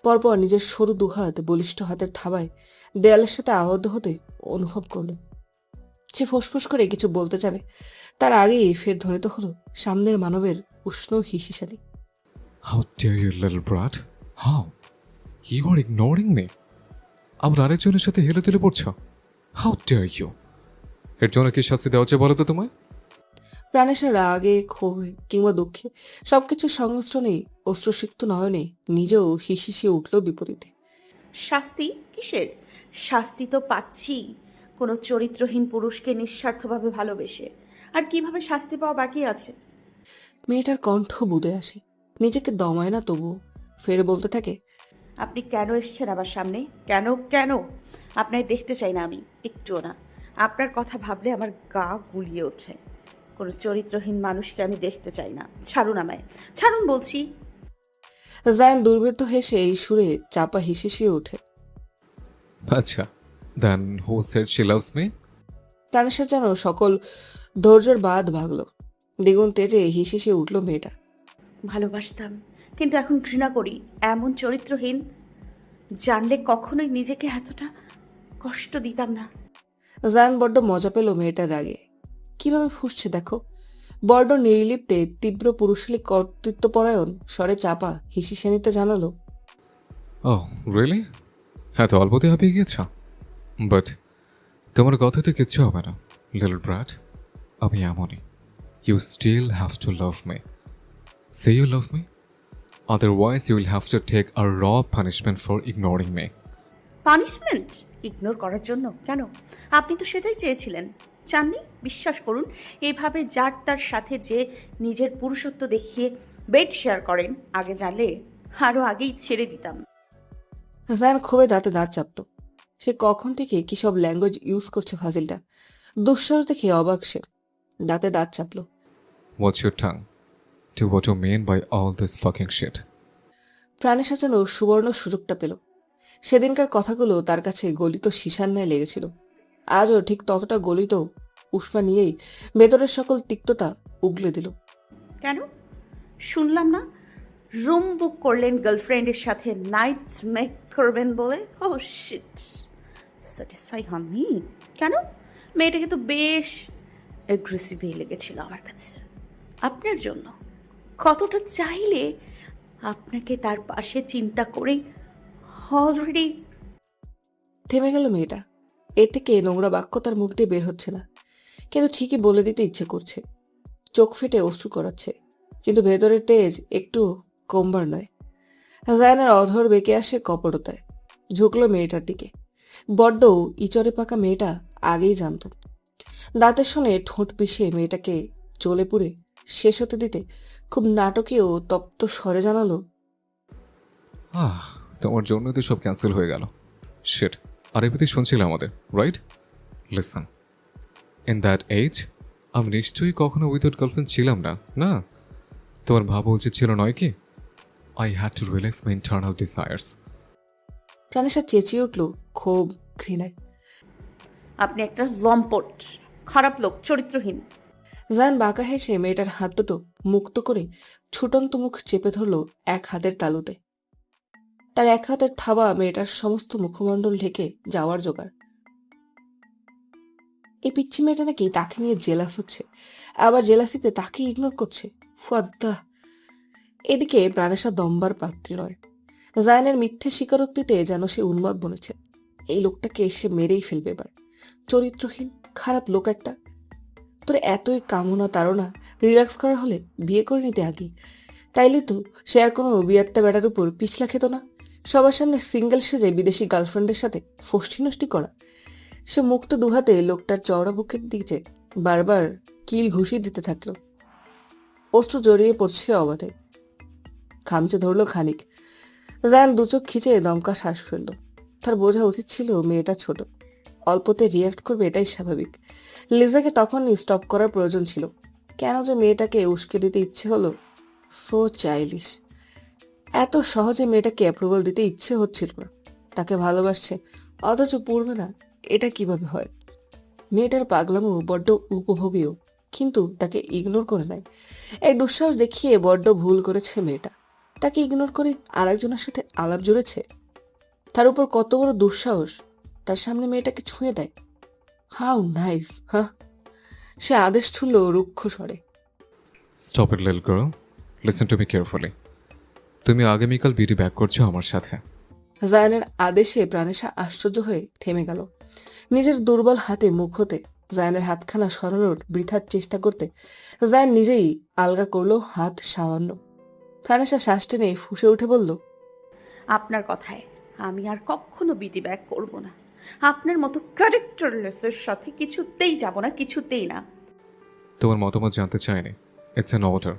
পরপর নিজের সরু দুহাত বলিষ্ঠ হাতের থাবায় দেয়ালের সাথে আবদ্ধ হতে অনুভব করল। সে ফোঁসফোঁস করে কিছু বলতে যাবে, তার আগেই ফের ধ্বনিত হলো সামনের মানবের উষ্ণ হিসিশালি। How dare you, little brat? How? You are ignoring me. আবার আরেকজনের সাথে হেলে তুলে পড়ছো? How dare you? এর জন্য কি শাস্তি দেওয়া হচ্ছে বলো তো তোমায়? প্রাণেশার রাগে ক্ষোভে কিংবা দুঃখে সবকিছুর সংমিশ্রণেই অশ্রুসিক্ত নয়নে নিজেও হিসিয়ে উঠল বিপরীতে। শাস্তি কিসের? শাস্তি তো পাচ্ছি কোনো চরিত্রহীন পুরুষকে নিঃস্বার্থভাবে ভালোবেসে। আর কিভাবে শাস্তি পাওয়া বাকি আছে? মেয়েটার কণ্ঠ বুদে আসে, নিজেকে দমায় না তবুও। ফের বলতে থাকে, আপনি কেন এসছেন আমার সামনে? কেন কেন? আপনায় দেখতে চাই না আমি, একটুও না। আপনার কথা ভাবলে আমার গা গুলিয়ে ওঠে। কোনো চরিত্রহীন মানুষকে আমি দেখতে চাই না। ছাড়ুন আমায়, ছাড়ুন বলছি। জায়ান দুর্বৃত্ত হেসে এই সুরে চাপা হিসিয়ে ওঠে। আচ্ছা, then who said she loves me? প্রাণেশা যেন সকল ধৈর্যের বাদ ভাগল। দ্বিগুণ তেজে হিসিয়ে উঠল মেয়েটা। ভালোবাসতাম, কিন্তু এখন ঘৃণা করি এমন চরিত্রহীন। জানলে কখনোই নিজেকে এতটা কষ্ট দিতাম না। জায়ান বড্ড মজা পেল মেয়েটার রাগে। কিভাবে ফুসছে দেখো। বড্ড নির্লিপ্তে তীব্র পুরুষালী কর্তৃত্বপরায়ণ স্বরে চাপা হিসিয়ে নিতে জানালো, Oh, really? এত অল্পতে হাঁপিয়ে গিয়েছ? বাট তোমার কথাতে কিচ্ছু হবে না, লিটল ব্রাট। আমি এমনই। You still have to love me. Say you love me. Otherwise you will have to take a raw punishment for ignoring me. Punishment ignore করার জন্য? কেন? আপনি তো সেটাই চেয়েছিলেন, চাননি? বিশ্বাস করুন, এইভাবে যার তার সাথে যে নিজের পুরুষত্ব দেখিয়ে বেড শেয়ার করেন, আগে জানলে আরও আগেই ছেড়ে দিতাম। জায়ান ক্ষোভে দাঁতে দাঁত চাপল। সে কখন থেকে কি সব ল্যাঙ্গুয়েজ ইউজ করছে ফাজিলটা। দুঃসাহস দেখে অবাক সে। দাঁতে দাঁত chapel. What's your tongue? To what you mean by all this fucking shit? প্রাণেশা যেন সুবর্ণ সুযোগটা পেল। সেদিনকার কথাগুলো তার কাছে গলিত সীসার ন্যায় লেগেছিল। আজও ঠিক ততটা গলিত উষ্মা নিয়েই ভেতরের সকল তিক্ততা উগলে দিল। কেন শুনলাম না রুম বুক করলেন গার্লফ্রেন্ডের সাথে নাইট মেক করবেন বলে। ও শিট, স্যাটিসফাই হননি কেন? মেয়েটাকে তো বেশ অ্যাগ্রেসিভই লেগেছিল আমার কাছে আপনার জন্য। কতটা চাইলে আপনাকে তার পাশে চিন্তা করেই অলরেডি। থেমে গেল মেয়েটা। এর থেকে নোংরা বাক্য তার মুখ দিয়ে বের হচ্ছে না, কিন্তু ঠিকই বলে দিতে ইচ্ছে করছে। চোখ ফেটে অশ্রু করাচ্ছে, কিন্তু ভেতরের তেজ একটু কমবার নয়। জায়ানের অধর বেঁকে আসে কপটতায়। ঝুঁকলো মেয়েটার দিকে। বড্ড ইচড়ে পাকা মেয়েটা আগেই জানত। দাঁতের সঙ্গে ঠোঁট পিষিয়ে মেয়েটাকে জ্বলে পুড়ে শেষ হতে দিতে খুব নাটকীয় তপ্ত স্বরে জানালো, তোমার জন্য তো সব ক্যান্সেল হয়ে গেল। শিট, আর এমনিতে শুনছিলাম আমাদের, right? Listen, in that age আমি নিশ্চয়ই কখনো উইদাউট গার্লফ্রেন্ড ছিলাম না। না, তোমার ভাবা উচিত ছিল নয় কি? I had to relax my internal desires. Pranesha চেঁচিয়ে উঠল ক্ষোভ ঘৃণায়। আপনি একটা লম্পট, খারাপ লোক, চরিত্রহীন। জায়ান বাঁকা হেসে মেয়েটার হাত দুটো মুক্ত করে ছুটন্ত মুখ চেপে ধরল এক হাতের তালুতে। তার এক হাতের থাবা মেয়েটার সমস্ত মুখমণ্ডল ঢেকে যাওয়ার জোগাড়। এই পিচ্ছি মেয়েটা নাকি তাকে নিয়ে জেলাস হচ্ছে, আবার জেলাসিতে তাকে ইগনোর করছে। ফাদ্দা। এদিকে প্রাণেশা দম্বার পাত্রী নয়। জায়ানের মিথ্যে স্বীকারোক্তিতে যেন সে উন্মাদ বনেছে। এই লোকটাকে এসে মেরেই ফেলবে এবার। চরিত্রহীন, খারাপ লোক একটা। তোর এতই কামনা তাড়না রিল্যাক্স করা হলে বিয়ে করে নিতে আগে। তাইলে তো সে আর কোনো বিয়াত্তা বেড়ার উপর পিছলা খেত না। সবার সামনে সিঙ্গেল সেজে বিদেশি গার্লফ্রেন্ডের সাথে ফষ্টি নষ্টি করা। সে মুক্ত দুহাতে লোকটার চওড়া বুকের দিকে বারবার কিল ঘুষি দিতে থাকলো। অস্ত্র জড়িয়ে পড়ছে অবাধে। খামচে ধরলো খানিক। জায়ান দুচোখ খিচে দমকা শ্বাস ফেলল। তার বোঝা উচিত ছিল মেয়েটা ছোট, অল্পতে রিয়াক্ট করবে, এটাই স্বাভাবিক। লিজাকে তখনই স্টপ করার প্রয়োজন ছিল। কেন যে মেয়েটাকে উস্কে দিতে ইচ্ছে হলো। সো চাইলিশ। এত সহজে মেয়েটাকে অ্যাপ্রুভাল দিতে ইচ্ছে হচ্ছিল না। তাকে ভালোবাসছে অথচ পড়বে না, এটা কিভাবে হয়? মেয়েটার পাগলামো বড্ড উপভোগীও, কিন্তু তাকে ইগনোর করে নাই। এই দুঃসাহস দেখিয়ে বড্ড ভুল করেছে মেয়েটা। তাকে ইগনোর করে আরেকজনের সাথে আলাপ জুড়েছে। তার উপর কত বড় দুঃসাহস, তার সামনে মেয়েটাকে ছুঁয়ে দেয়। How nice. হ্যাঁ, সে আদেশ ছুড়ল রুক্ষ স্বরে। Stop it little girl, listen to me carefully. তুমি আগামীকাল বিডি ব্যাক করছো আমার সাথে। জায়ানের আদেশে প্রাণেশা আশ্চর্য হয়ে থেমে গেল। নিজের দুর্বল হাতে মুখ হতে জায়ানের হাতখানা সরানোর বৃথার চেষ্টা করতে জায়ান নিজেই আলগা করলো হাত সামান্য। প্রাণেশা শ্বাস টেনে ফুঁসে উঠে বলল, আপনার কথায় আমি আর কখনো বিটি ব্যাক করব না। আপনার মতো ক্যারেক্টারলেসের সাথে কিছুতেই যাব না, কিছুতেই না। তোমার মতামত জানতে চাইনি। It's an order,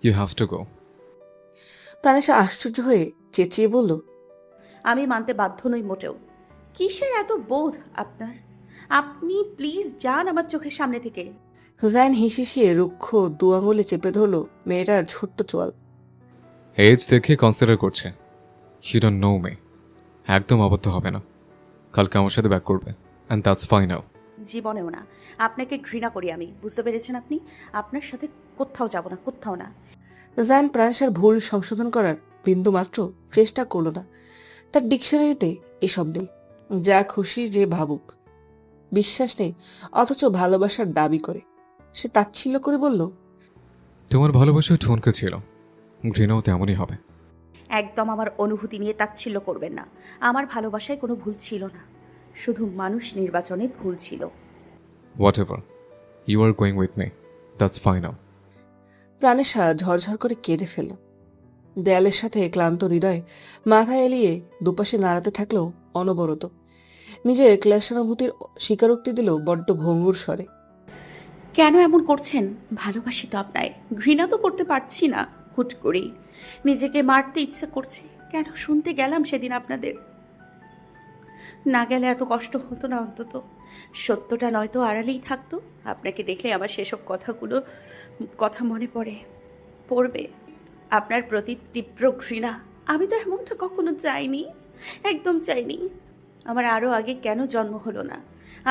you have to go. Pranesha আশ্চর্য হয়ে চেঁচিয়ে বলল, আমি মানতে বাধ্য নই মোটেও। কিসের এত বোধ আপনার? আপনি প্লিজ যান আমার চোখের সামনে থেকে। জায়ান হিসিয়ে রুক্ষ দু আঙুলে চেপে ধরল মেয়েটার ছোট্ট চোয়াল। এজ দেখে কনসিডার করছে। You don't know me. একদম অবদ্ধ হবে না। কালকে আমার সাথে ব্যাক করবে, অ্যান্ড দ্যাটস ফাইন নাও। জীবনেও না। আপনাকে ঘৃণা করি আমি, বুঝতে পেরেছেন আপনি? আপনার সাথে কোথাও যাব না, কোথাও না। জায়ান প্রাণেশার ভুল সংশোধন করার বিন্দু মাত্র চেষ্টা করল না। তার ডিকশনারিতে এসব নেই। যা খুশি যে ভাবুক, বিশ্বাস নেই অথচ ভালোবাসার দাবি করে। সে তাচ্ছিল্য করে বলল, তোমার ভালোবাসা ঠুনকে ছিল, ঘৃণাও তেমনই হবে। একদম আমার অনুভূতি নিয়ে তাচ্ছিল্য করবেন না। আমার ভালোবাসায় কোনো ভুল ছিল না, শুধু মানুষ নির্বাচনে ভুল ছিল। Whatever, you are going with me, that's fine now. Pranesha ঝরঝর করে কেঁদে ফেলল। দেয়ালের সাথে ক্লান্ত হৃদয়ে মাথা এলিয়ে দুপাশে নাড়াতে থাকলেও অনবরত। নিজের ক্লেশানুভূতির স্বীকারোক্তি দিল বড্ড ভঙ্গুর স্বরে। কেন এমন করছেন? ভালোবাসি তো আপনায়, ঘৃণা তো করতে পারছি না। হুট করেই নিজেকে মারতে ইচ্ছে করছে। কেন শুনতে গেলাম সেদিন আপনাদের? না গেলে এত কষ্ট হতো না অন্তত। সত্যটা নয়তো আড়ালেই থাকতো। আপনাকে দেখলে আমার সেসব কথা মনে পড়বে। আপনার প্রতি তীব্র ঘৃণা আমি তো এমনটা কখনো চাইনি, একদম চাইনি। আমার আরও আগে কেন জন্ম হলো না?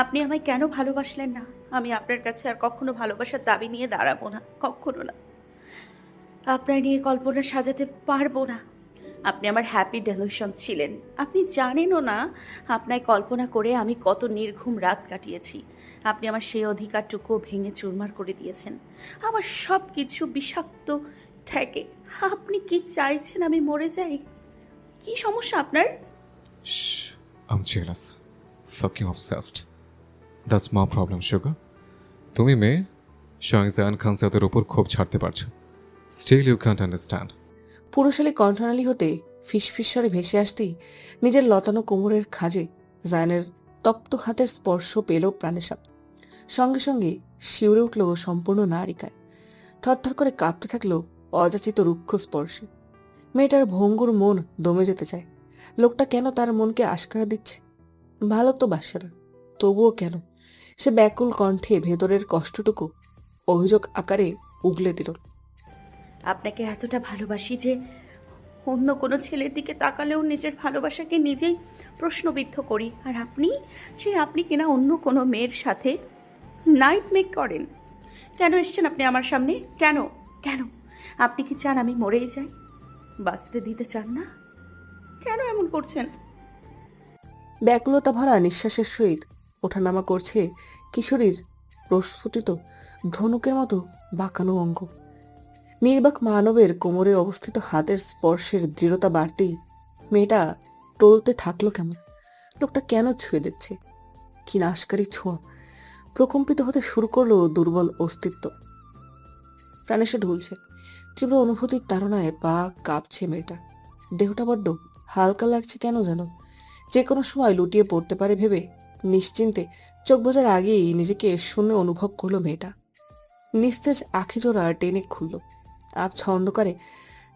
আপনি আমায় কেন ভালোবাসলেন না? আমি আপনার কাছে আর কখনো ভালোবাসার দাবি নিয়ে দাঁড়াবো না, কখনো না। আপনার নিয়ে কল্পনা সাজাতে পারবো না। আপনি আমার হ্যাপি ডেলিউশন ছিলেন। আপনি জানেনও না আপনায় কল্পনা করে আমি কত নির্ঘুম রাত কাটিয়েছি। আপনি আমার সেই অধিকারটুকু ভেঙে চুরমার করে দিয়েছেন। আমার সব কিছু বিষাক্ত ঠেকে। আপনি কি চাইছেন আমি মরে যাই? কি সমস্যা আপনার? Shh, I'm jealous. Fucking obsessed. That's my problem, sugar. তুমি মেয়ে, স্বয়ং জায়ান খান সাদের উপর ক্ষোভ ছাড়তে পারছো। Still you can't understand. পুরুষালী কণ্ঠনালী হতে ফিসফিস স্বরে ভেসে আসতেই নিজের লতানো কোমরের খাজে জায়নের তপ্ত হাতের স্পর্শ পেল প্রাণেশা। সঙ্গে সঙ্গে শিউরে উঠল সম্পূর্ণ নারিকায়। থরথর করে কাঁপতে থাকলো অযাচিত রুক্ষ স্পর্শে। মেয়েটার ভঙ্গুর মন দমে যেতে চায়। লোকটা কেন তার মনকে আশকারা দিচ্ছে? ভালো তো বাসে না, তবুও কেন? সে ব্যাকুল কণ্ঠে ভেতরের কষ্টটুকু অভিযোগ আকারে উগলে দিল। আপনাকে এতটা ভালোবাসি যে অন্য কোনো ছেলের দিকে তাকালেও নিজের ভালোবাসাকে নিজেই প্রশ্নবিদ্ধ করি। আর আপনি কিনা অন্য কোনো মেয়ের সাথে নাইট মেক করেন। কেন এসছেন আপনি আমার সামনে? কেন কেন আপনি কি চান আমি মরেই যাই? বাঁচতে দিতে চান না? কেন এমন করছেন? ব্যাকুলতা ভরা নিঃশ্বাসের সহিত ওঠানামা করছে কিশোরীর প্রস্ফুটিত ধনুকের মতো বাঁকানো অঙ্গ। নির্বাক মানবের কোমরে অবস্থিত হাতের স্পর্শের দৃঢ়তা বাড়তেই মেয়েটা টলতে থাকলো কেমন। লোকটা কেন ছুঁয়ে দিচ্ছে? কি নাশকারী ছোঁয়া! প্রকম্পিত হতে শুরু করলো দুর্বল অস্তিত্ব। প্রাণেশে ঢুলছে। তীব্র অনুভূতির তাড়নায় পা কাঁপছে মেয়েটা। দেহটা বড্ড হালকা লাগছে কেন যেন। যে কোনো সময় লুটিয়ে পড়তে পারে ভেবে নিশ্চিন্তে চোখ বোঝার আগেই নিজেকে শূন্য অনুভব করলো মেয়েটা। নিস্তেজ আখি জোড়া টেনে খুলল। আবছা অন্ধকারে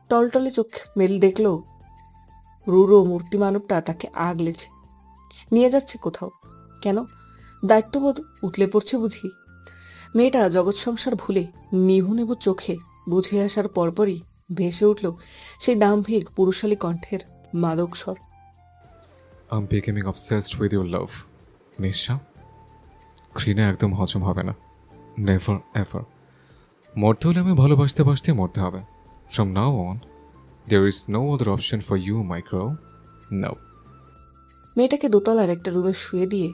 টলটলে চোখ মেল দেখলো রুড়ো মূর্তি মানবটা তাকে আগলেছে, নিয়ে যাচ্ছে কোথাও। কেন? দায়িত্ববোধ উতলে পড়ছে বুঝি? মেয়েটা জগৎ সংসার ভুলে নিভু নিভু চোখে বুঝে আসার পরপরই ভেসে উঠল সেই দাম্ভিক পুরুষালী কণ্ঠের মাদক স্বর। I'm becoming obsessed with your love. নিশা, ঘৃণা একদম হজম হবে না। Never ever. মরতে হলে আমি ভালোবাসতে বাসতে মরতে হবে। From now on, there is no other option for you, my girl. No. মেয়েটাকে দোতলার একটা রুমে শুয়ে দিয়ে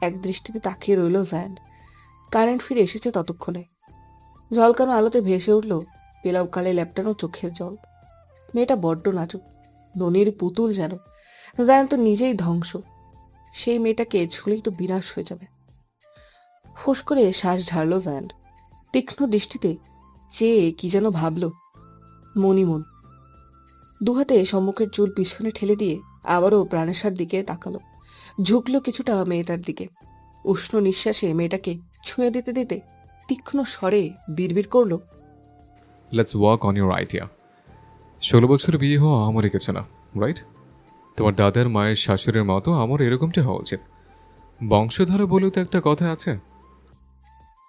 এক দৃষ্টিতে তাকিয়ে রইল জায়ান। কারেন্ট ফিরে এসেছে ততক্ষণে। ঝলকানো আলোতে ভেসে উঠল পেলাও কালে ল্যাপটানো চোখের জল। মেয়েটা বড্ড নাজুক, ননির পুতুল যেন। জায়ান তো নিজেই ধ্বংস। সেই মেয়েটাকে ছুলেই তো বিনাশ হয়ে যাবে। ফোঁস করে শ্বাস ঝাড়ল জায়ান। তীক্ষ্ণ দৃষ্টিতে চেয়ে কি যেন ভাবল মনিমন। দুহাতে সম্মুখের চুল পিছনে ঠেলে দিয়ে আবারও প্রাণেশার দিকে তাকালো। ঝুঁকলো কিছুটা মেয়েটার দিকে। উষ্ণ নিঃশ্বাসে মেয়েটাকে ছুঁয়ে দিতে দিতে তীক্ষ্ণ স্বরে বিড়বিড় করল, Let's work on your idea. 16 বছর বিয়ে হওয়া আমারই কিছু না, রাইট? তোমার দাদার মায়ের শাশুড়ির মতো আমার এরকমটা হওয়া উচিত। বংশধারা বলেও তো একটা কথা আছে।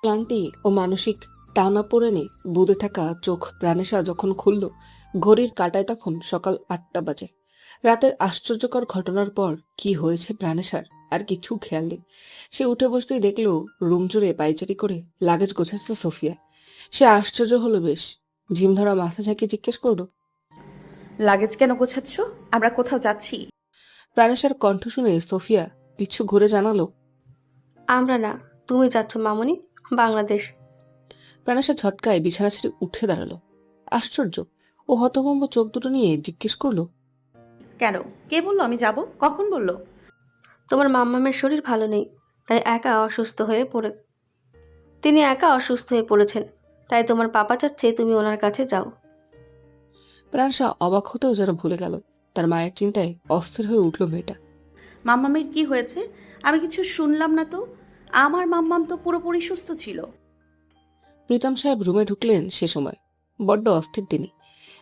ক্লান্তি ও মানসিক টানা পড়েনে বুঁদে থাকা চোখ প্রাণেশা যখন খুলল, ঘড়ির কাঁটায় তখন সকাল 8টা বাজে। রাতের আশ্চর্যকর ঘটনার পর কি হয়েছে প্রাণেশার আর কিছু খেয়াল নেই। সে উঠে বসতেই দেখল রুম জুড়ে পাইচারি করে লাগেজ গোছাচ্ছে সোফিয়া। সে আশ্চর্য হলো বেশ। ঝিমধরা মাথা ঝাঁকিয়ে জিজ্ঞেস করলো, লাগেজ কেন গোছাচ্ছ? আমরা কোথাও যাচ্ছি। প্রাণেশার কণ্ঠ শুনে সোফিয়া পিছু ঘুরে জানালো, আমরা না, তুমি যাচ্ছ মামুনি, বাংলাদেশ। প্রাণেশা ঝটকায় বিছানা ছেড়ে উঠে দাঁড়ালো। আশ্চর্য ও হতভম্ব চোখ দুটো নিয়ে জিজ্ঞেস করলো, কেন? কে বললো আমি যাব? কখন বললো? তোমার মাম্মামের শরীর ভালো নেই, তাই তিনি একা অসুস্থ হয়ে পড়েছেন, তাই তোমার পাপা চাচ্ছে তুমি ওনার কাছে যাও। প্রাণেশা অবাক হতেও যেন ভুলে গেল। তার মায়ের চিন্তায় অস্থির হয়ে উঠল মেয়েটা। মাম্মামের কি হয়েছে? আমি কিছু শুনলাম না তো। আমার মাম্মাম তো পুরোপুরি সুস্থ ছিল। প্রীতম সাহেব রুমে ঢুকলেন সে সময়। বড্ড অস্থির তিনি।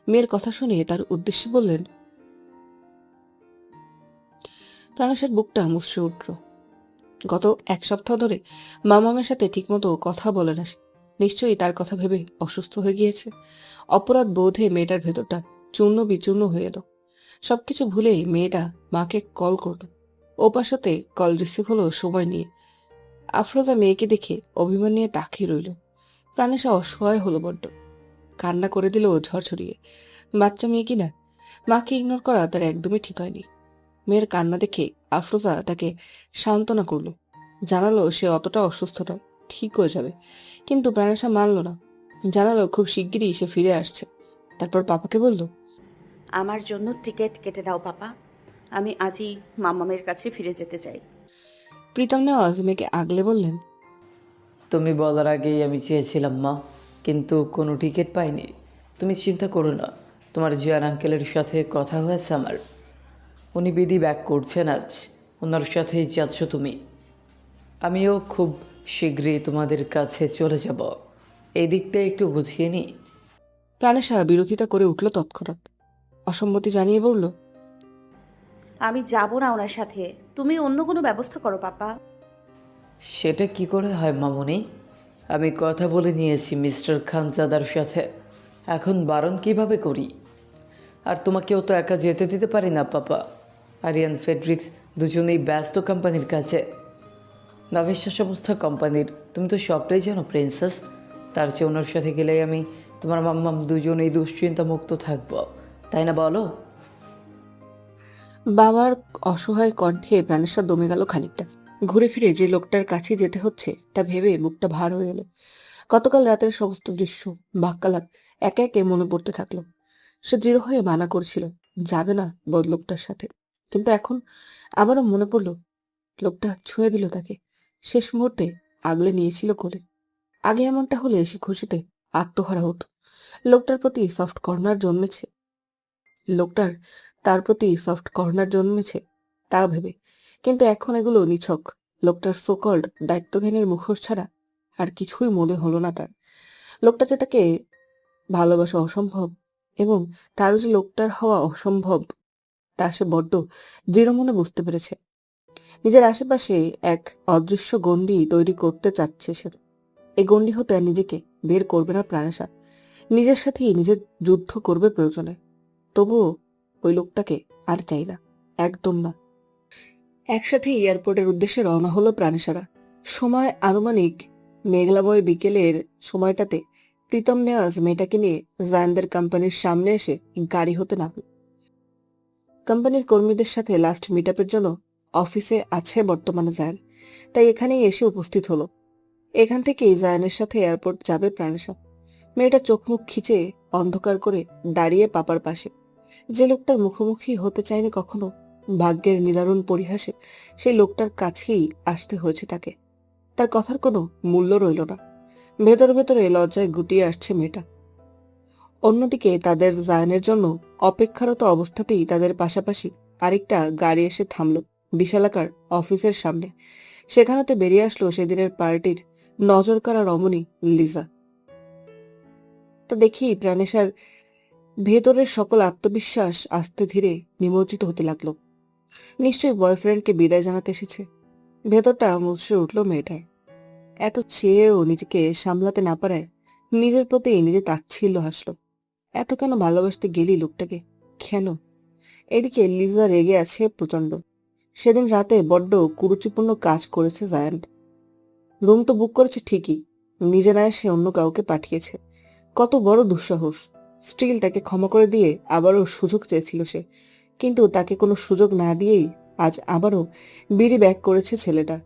মেয়ের কথা শুনে তার উদ্দেশ্যে বললেন, প্রাণেশার বুকটা মুচড়ে উঠল। গত 1 সপ্তাহ ধরে মামামের সাথে ঠিকমতো কথা বলে না সে। নিশ্চয়ই তার কথা ভেবে অসুস্থ হয়ে গিয়েছে। অপরাধ বোধে মেয়েটার ভেতরটা চূর্ণ বিচূর্ণ হয়ে এলো। সবকিছু ভুলে মেয়েটা মাকে কল করলো। ওপাশাতে কল রিসিভ হলো সময় নিয়ে। আফরোজা মেয়েকে দেখে অভিমান নিয়ে তাকিয়ে রইল। প্রাণেশা অসহায় হলো বড্ড। কান্না করে দিল ঝরঝরিয়ে। বাচ্চা মেয়ে কিনা, মাকে ইগনোর করা তার একদমই ঠিক হয়নি। মেয়ের কান্না দেখে আফরোজা তাকে সান্ত্বনা করলো, জানালো সে অতটা অসুস্থ নয়, ঠিক হয়ে যাবে। কিন্তু প্রাণেশা মানল না, জানালো খুব শিগগিরই সে ফিরে আসছে। তারপর পাপাকে বলল, আমার জন্য টিকিট কেটে দাও পাপা, আমি আজই মামামের কাছে ফিরে যেতে চাই। প্রীতম নেওয়াজ মেয়েকে আগলে বললেন, তুমি বলার আগেই আমি চেয়েছিলাম মা, কিন্তু কোনো টিকিট পাইনি। তুমি চিন্তা করো না, তোমার জিয়ান আঙ্কেলের সাথে কথা হয়েছে আমার। উনি বিধি ব্যাক করছেন আজ, ওনার সাথেই যাচ্ছ তুমি। আমিও খুব শীঘ্রই তোমাদের কাছে চলে যাব। এই দিকটা একটু গুছিয়ে নিই। প্রাণেশা বিরোধিতা করে উঠল তৎক্ষণাৎ, অসম্মতি জানিয়ে বলল, আমি যাব না ওনার সাথে, তুমি অন্য কোনো ব্যবস্থা করো পাপা। সেটা কি করে হয় মামুনি? আমি কথা বলে নিয়েছি মিস্টার খানজাদার সাথে, এখন বারণ কিভাবে করি? আর তোমাকেও তো একা যেতে দিতে পারি না পাপা। আরিয়ান ফেডরিক্স দুজনেই ব্যস্ত কোম্পানির কাছে, নাভিশ্বাস অবস্থা কোম্পানির। তুমি তো সবটাই জানো প্রিন্সেস। তার চেয়ে ওনার সাথে গেলেই আমি তোমার মাম্মাম দুজনেই দুশ্চিন্তা মুক্ত থাকবো, তাই না বলো? বাবার অসহায় কণ্ঠে প্রাণেশা দমে গেল খানিকটা। ঘুরে ফিরে যে লোকটার কাছে যেতে হচ্ছে তা ভেবে বুকটা ভার হয়ে এলো। গতকাল রাতের সমস্ত দৃশ্য, বাক্যালাপ একে একে মনে পড়তে থাকলো। সে দৃঢ় হয়ে মানা করছিল যাবে না বদলোকটার সাথে, কিন্তু এখন আবারও মনে পড়লো লোকটা ছুঁয়ে দিল তাকে, শেষ মুহূর্তে আগলে নিয়েছিল কোলে। আগে এমনটা হলে সে খুশিতে আত্মহারা হতো। লোকটার প্রতি সফট কর্নার জন্মেছে, লোকটার তার প্রতি সফট কর্নার জন্মেছে তা ভেবে। কিন্তু এখন এগুলো নিছক লোকটার সোকল্ড দায়িত্বজ্ঞানের মুখোশ ছাড়া আর কিছুই মনে হলো না তার। লোকটা যে তাকে ভালোবাসা অসম্ভব এবং তারও যে লোকটার হওয়া অসম্ভব তা সে বড্ড দৃঢ় মনে বুঝতে পেরেছে। নিজের আশেপাশে এক অদৃশ্য গণ্ডি তৈরি করতে চাচ্ছে সে। এই গণ্ডি হতে আর নিজেকে বের করবে না প্রাণেশা, নিজের সাথেই নিজের যুদ্ধ করবে প্রয়োজনে। তবুও ওই লোকটাকে আর চাই না, একদম না। একসাথে এয়ারপোর্টের উদ্দেশ্যে রওনা হলো প্রাণেশারা। সময় আনুমানিক মেঘলাময় বিকেলের সময়টাতে প্রীতম নেওয়াজ মেয়েটাকে নিয়ে জায়ানদের কোম্পানির সামনে এসে গাড়ি হতে নামল। কোম্পানির কর্মীদের সাথে লাস্ট মিট আপের জন্য অফিসে আছে বর্তমানে জায়ান, তাই এখানেই এসে উপস্থিত হলো। এখান থেকেই জায়ানের সাথে এয়ারপোর্ট যাবে প্রাণেশা। মেয়েটা চোখ মুখ খিচে অন্ধকার করে দাঁড়িয়ে পাপার পাশে। যে লোকটার মুখোমুখি হতে চায়নি কখনো, ভাগ্যের নিদারুণ পরিহাসে সেই লোকটার কাছেই আসতে হয়েছে তাকে। তার কথার কোনো মূল্য রইল না। ভেতরে ভেতরে লজ্জায় গুটিয়ে আসছে মেয়েটা। অন্যদিকে তাদের জায়ানের জন্য অপেক্ষারত অবস্থাতেই তাদের পাশাপাশি আরেকটা গাড়ি এসে থামল বিশালাকার অফিসের সামনে। সেখানেতে বেরিয়ে আসলো সেদিনের পার্টির নজর কাড়া রমণী লিজা। তা দেখি প্রাণেশার ভেতরের সকল আত্মবিশ্বাস আস্তে ধীরে নিমজ্জিত হতে লাগলো। নিশ্চয়ই বয়ফ্রেন্ডকে বিদায় জানাতে এসেছে। ভেতরটা মুচড়ে উঠল মেয়েটার। এত চেয়েও নিজেকে সামলাতে না পারায় নিজের প্রতি নিজে তাচ্ছিল্য হাসলো। এত কেন ভালোবাসতে গেলি লোকটাকে, কেন? এদিকে লিজা রেগে আছে প্রচন্ড। সেদিন রাতে বড্ড কুরুচিপূর্ণ কাজ করেছে জায়ান। রুম তো বুক করেছে ঠিকই, নিজে না এসে অন্য কাউকে পাঠিয়েছে। কত বড় দুঃসাহস! স্টিল তাকে ক্ষমা করে দিয়ে আবারও সুযোগ চেয়েছিল সে, কিন্তু তাকে কোনো সুযোগ না দিয়েই আজ আবারও বিড়ি ব্যাক করেছে ছেলেটা।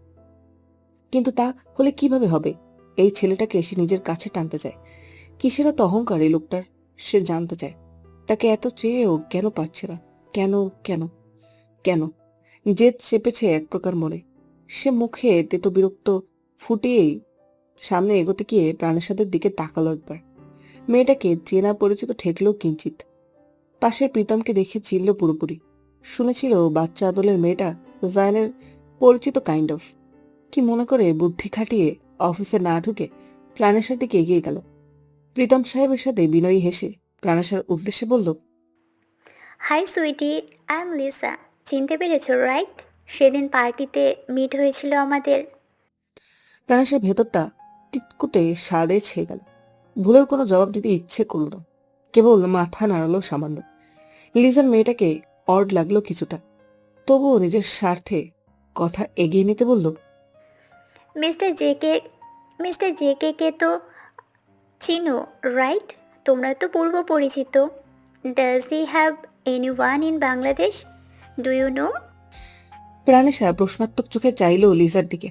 কিন্তু তা হলে কিভাবে হবে? এই ছেলেটাকে সে নিজের কাছে টানতে চায়। কিসের এত অহংকার এই লোকটার? সে জানতে চায় তাকে এত চেয়েও কেন পাচ্ছে না। কেন কেন কেন? জেদ চেপেছে এক প্রকার মনে। সে মুখে তেতো বিরক্ত ফুটিয়েই সামনে এগোতে গিয়ে প্রাণেশাদের দিকে তাকালো একবার। মেয়েটাকে চেনা পরিচিত ঠেকলো কিঞ্চিত। পাশের প্রীতমকে দেখে চিনল পুরোপুরি। শুনেছিল বাচ্চা আদলের মেয়েটা জায়ানের পরিচিত কাইন্ড অফ। কি মনে করে বুদ্ধি খাটিয়ে অফিসে না ঢুকে প্রাণেশার দিকে এগিয়ে গেল। প্রীতম সাহেবের সাথে বিনয়ী হেসে প্রাণেশার উদ্দেশ্যে বলল, hi sweetie, I am Lisa. চিনতে পেরেছো রাইট? সেদিন পার্টিতে মিট হয়েছিল আমাদের। প্রাণেশার ভেতরটা তিতকুটে স্বাদে ছেয়ে গেল। ভুলেও কোনো জবাব দিতে ইচ্ছে করল না, কেবল মাথা নাড়ালো সামান্য। লিজার মেয়েটাকে অড লাগলো কিছুটা, তবুও নিজের স্বার্থে কথা এগিয়ে নিতে বলল, মিস্টার জেকে মিস্টার জেকে কে তো চিনো, রাইট? তোমরা তো পূর্ব পরিচিত। Does he have anyone in Bangladesh? Do you know? Pranesha প্রশ্নাত্মক চোখে চাইলো লিজার দিকে।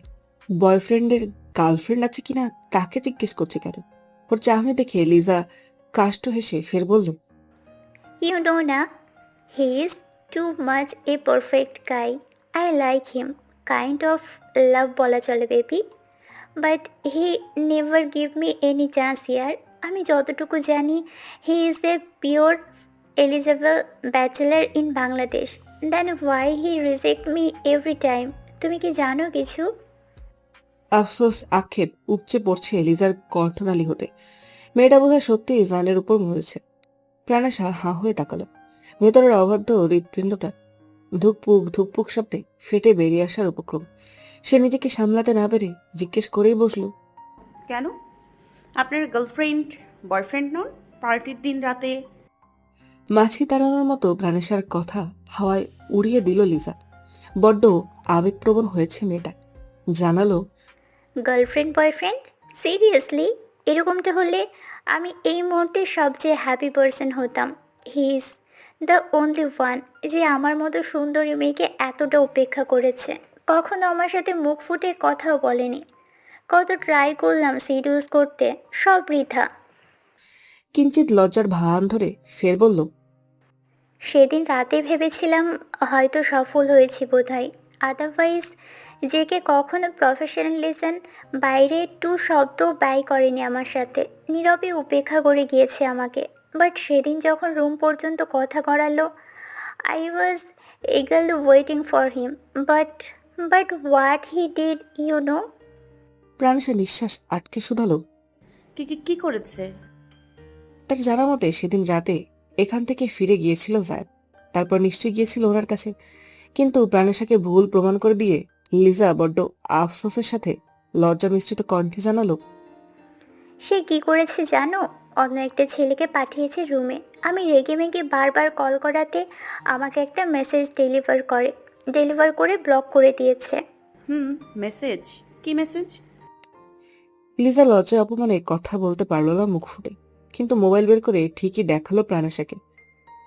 বয়ফ্রেন্ডের গার্লফ্রেন্ড আছে কিনা তাকে জিজ্ঞেস করছে কেন? ওর চাহনি দেখে লিজা কাষ্ঠ হেসে ফের বলল, ইউ নো না, he is too much a perfect guy. I like him, kind of love বলা চলে baby, but he never give me any chance here. আমি যতটুকু জানি, he is a pure eligible bachelor in Bangladesh. Then why he reject me every time? তুমি কি জানো কিছু? আফসোস আক্ষেপ উপচে পড়ছে লিজার কণ্ঠনালী হতে। মেয়েটা বোধহয় সত্যি জানের উপর মরেছে। প্রাণেশা হাঁ হয়ে তাকালো। ভেতরের অবাধ্য হৃৎপিণ্ডটা ধুকপুক ধুকপুক শব্দে ফেটে বেরিয়ে আসার উপক্রম। সে নিজেকে সামলাতে না পেরে জিজ্ঞেস করেই বসলো, কেন? আপনার গার্লফ্রেন্ড বয়ফ্রেন্ড নন? পার্টির দিন রাতে মাছি তাড়ানোর মতো প্রাণেশার কথা হাওয়ায় উড়িয়ে দিল লিজা। বড্ড আবেগপ্রবণ হয়েছে মেয়েটা। জানালো, গার্লফ্রেন্ড বয়ফ্রেন্ড? সিরিয়াসলি? এরকমটা হলে আমি এই মুহূর্তে সবচেয়ে হ্যাপি পারসন হতাম। He is the only one যে আমার মতো সুন্দরী মেয়েকে এতটা উপেক্ষা করেছে। কখনো আমার সাথে মুখ ফুটে কথাও বলেনি। কত ট্রাই করলাম সিরিয়াস করতে, সব বৃথা। কিঞ্চিত লজ্জার ভান ধরে ফের বলল, সেদিন রাতে ভেবেছিলাম হয়তো সফল হয়েছি বোধহয়। আদারওয়াইজ জেকে কখনো প্রফেশনালিজম বাইরে টু শব্দ ব্যয় করেনি আমার সাথে। নীরবে উপেক্ষা করে গিয়েছে আমাকে। বাট সেদিন যখন রুম পর্যন্ত কথা গড়ালো, I was eagerly waiting for him, but what he did you know? Pranesha নিঃশ্বাস আটকে শুধালো, কি কি কি করেছে? তার জানা মতে সেদিন রাতে এখান থেকে ফিরে গিয়েছিল জায়দ। তারপর নিশ্চয়ই গিয়েছিল ওনার কাছে। কিন্তু প্রাণেশাকে ভুল প্রমাণ করে দিয়ে লিজা বড্ড আফসোসের সাথে লজ্জা মিশ্রিত কণ্ঠে জানালো, সে কি করেছে জানো? অন্য একটা ছেলেকে পাঠিয়েছে রুমে। আমি রেগে মেগে বারবার কল করাতে আমাকে একটা মেসেজ ডেলিভার করে ব্লক করে দিয়েছে। মেসেজ? কি মেসেজ? লিজা লজ্জায় অপমানে কথা বলতে পারলো না মুখ ফুটে। কিন্তু মোবাইল বের করে ঠিকই দেখালো প্রাণেশাকে।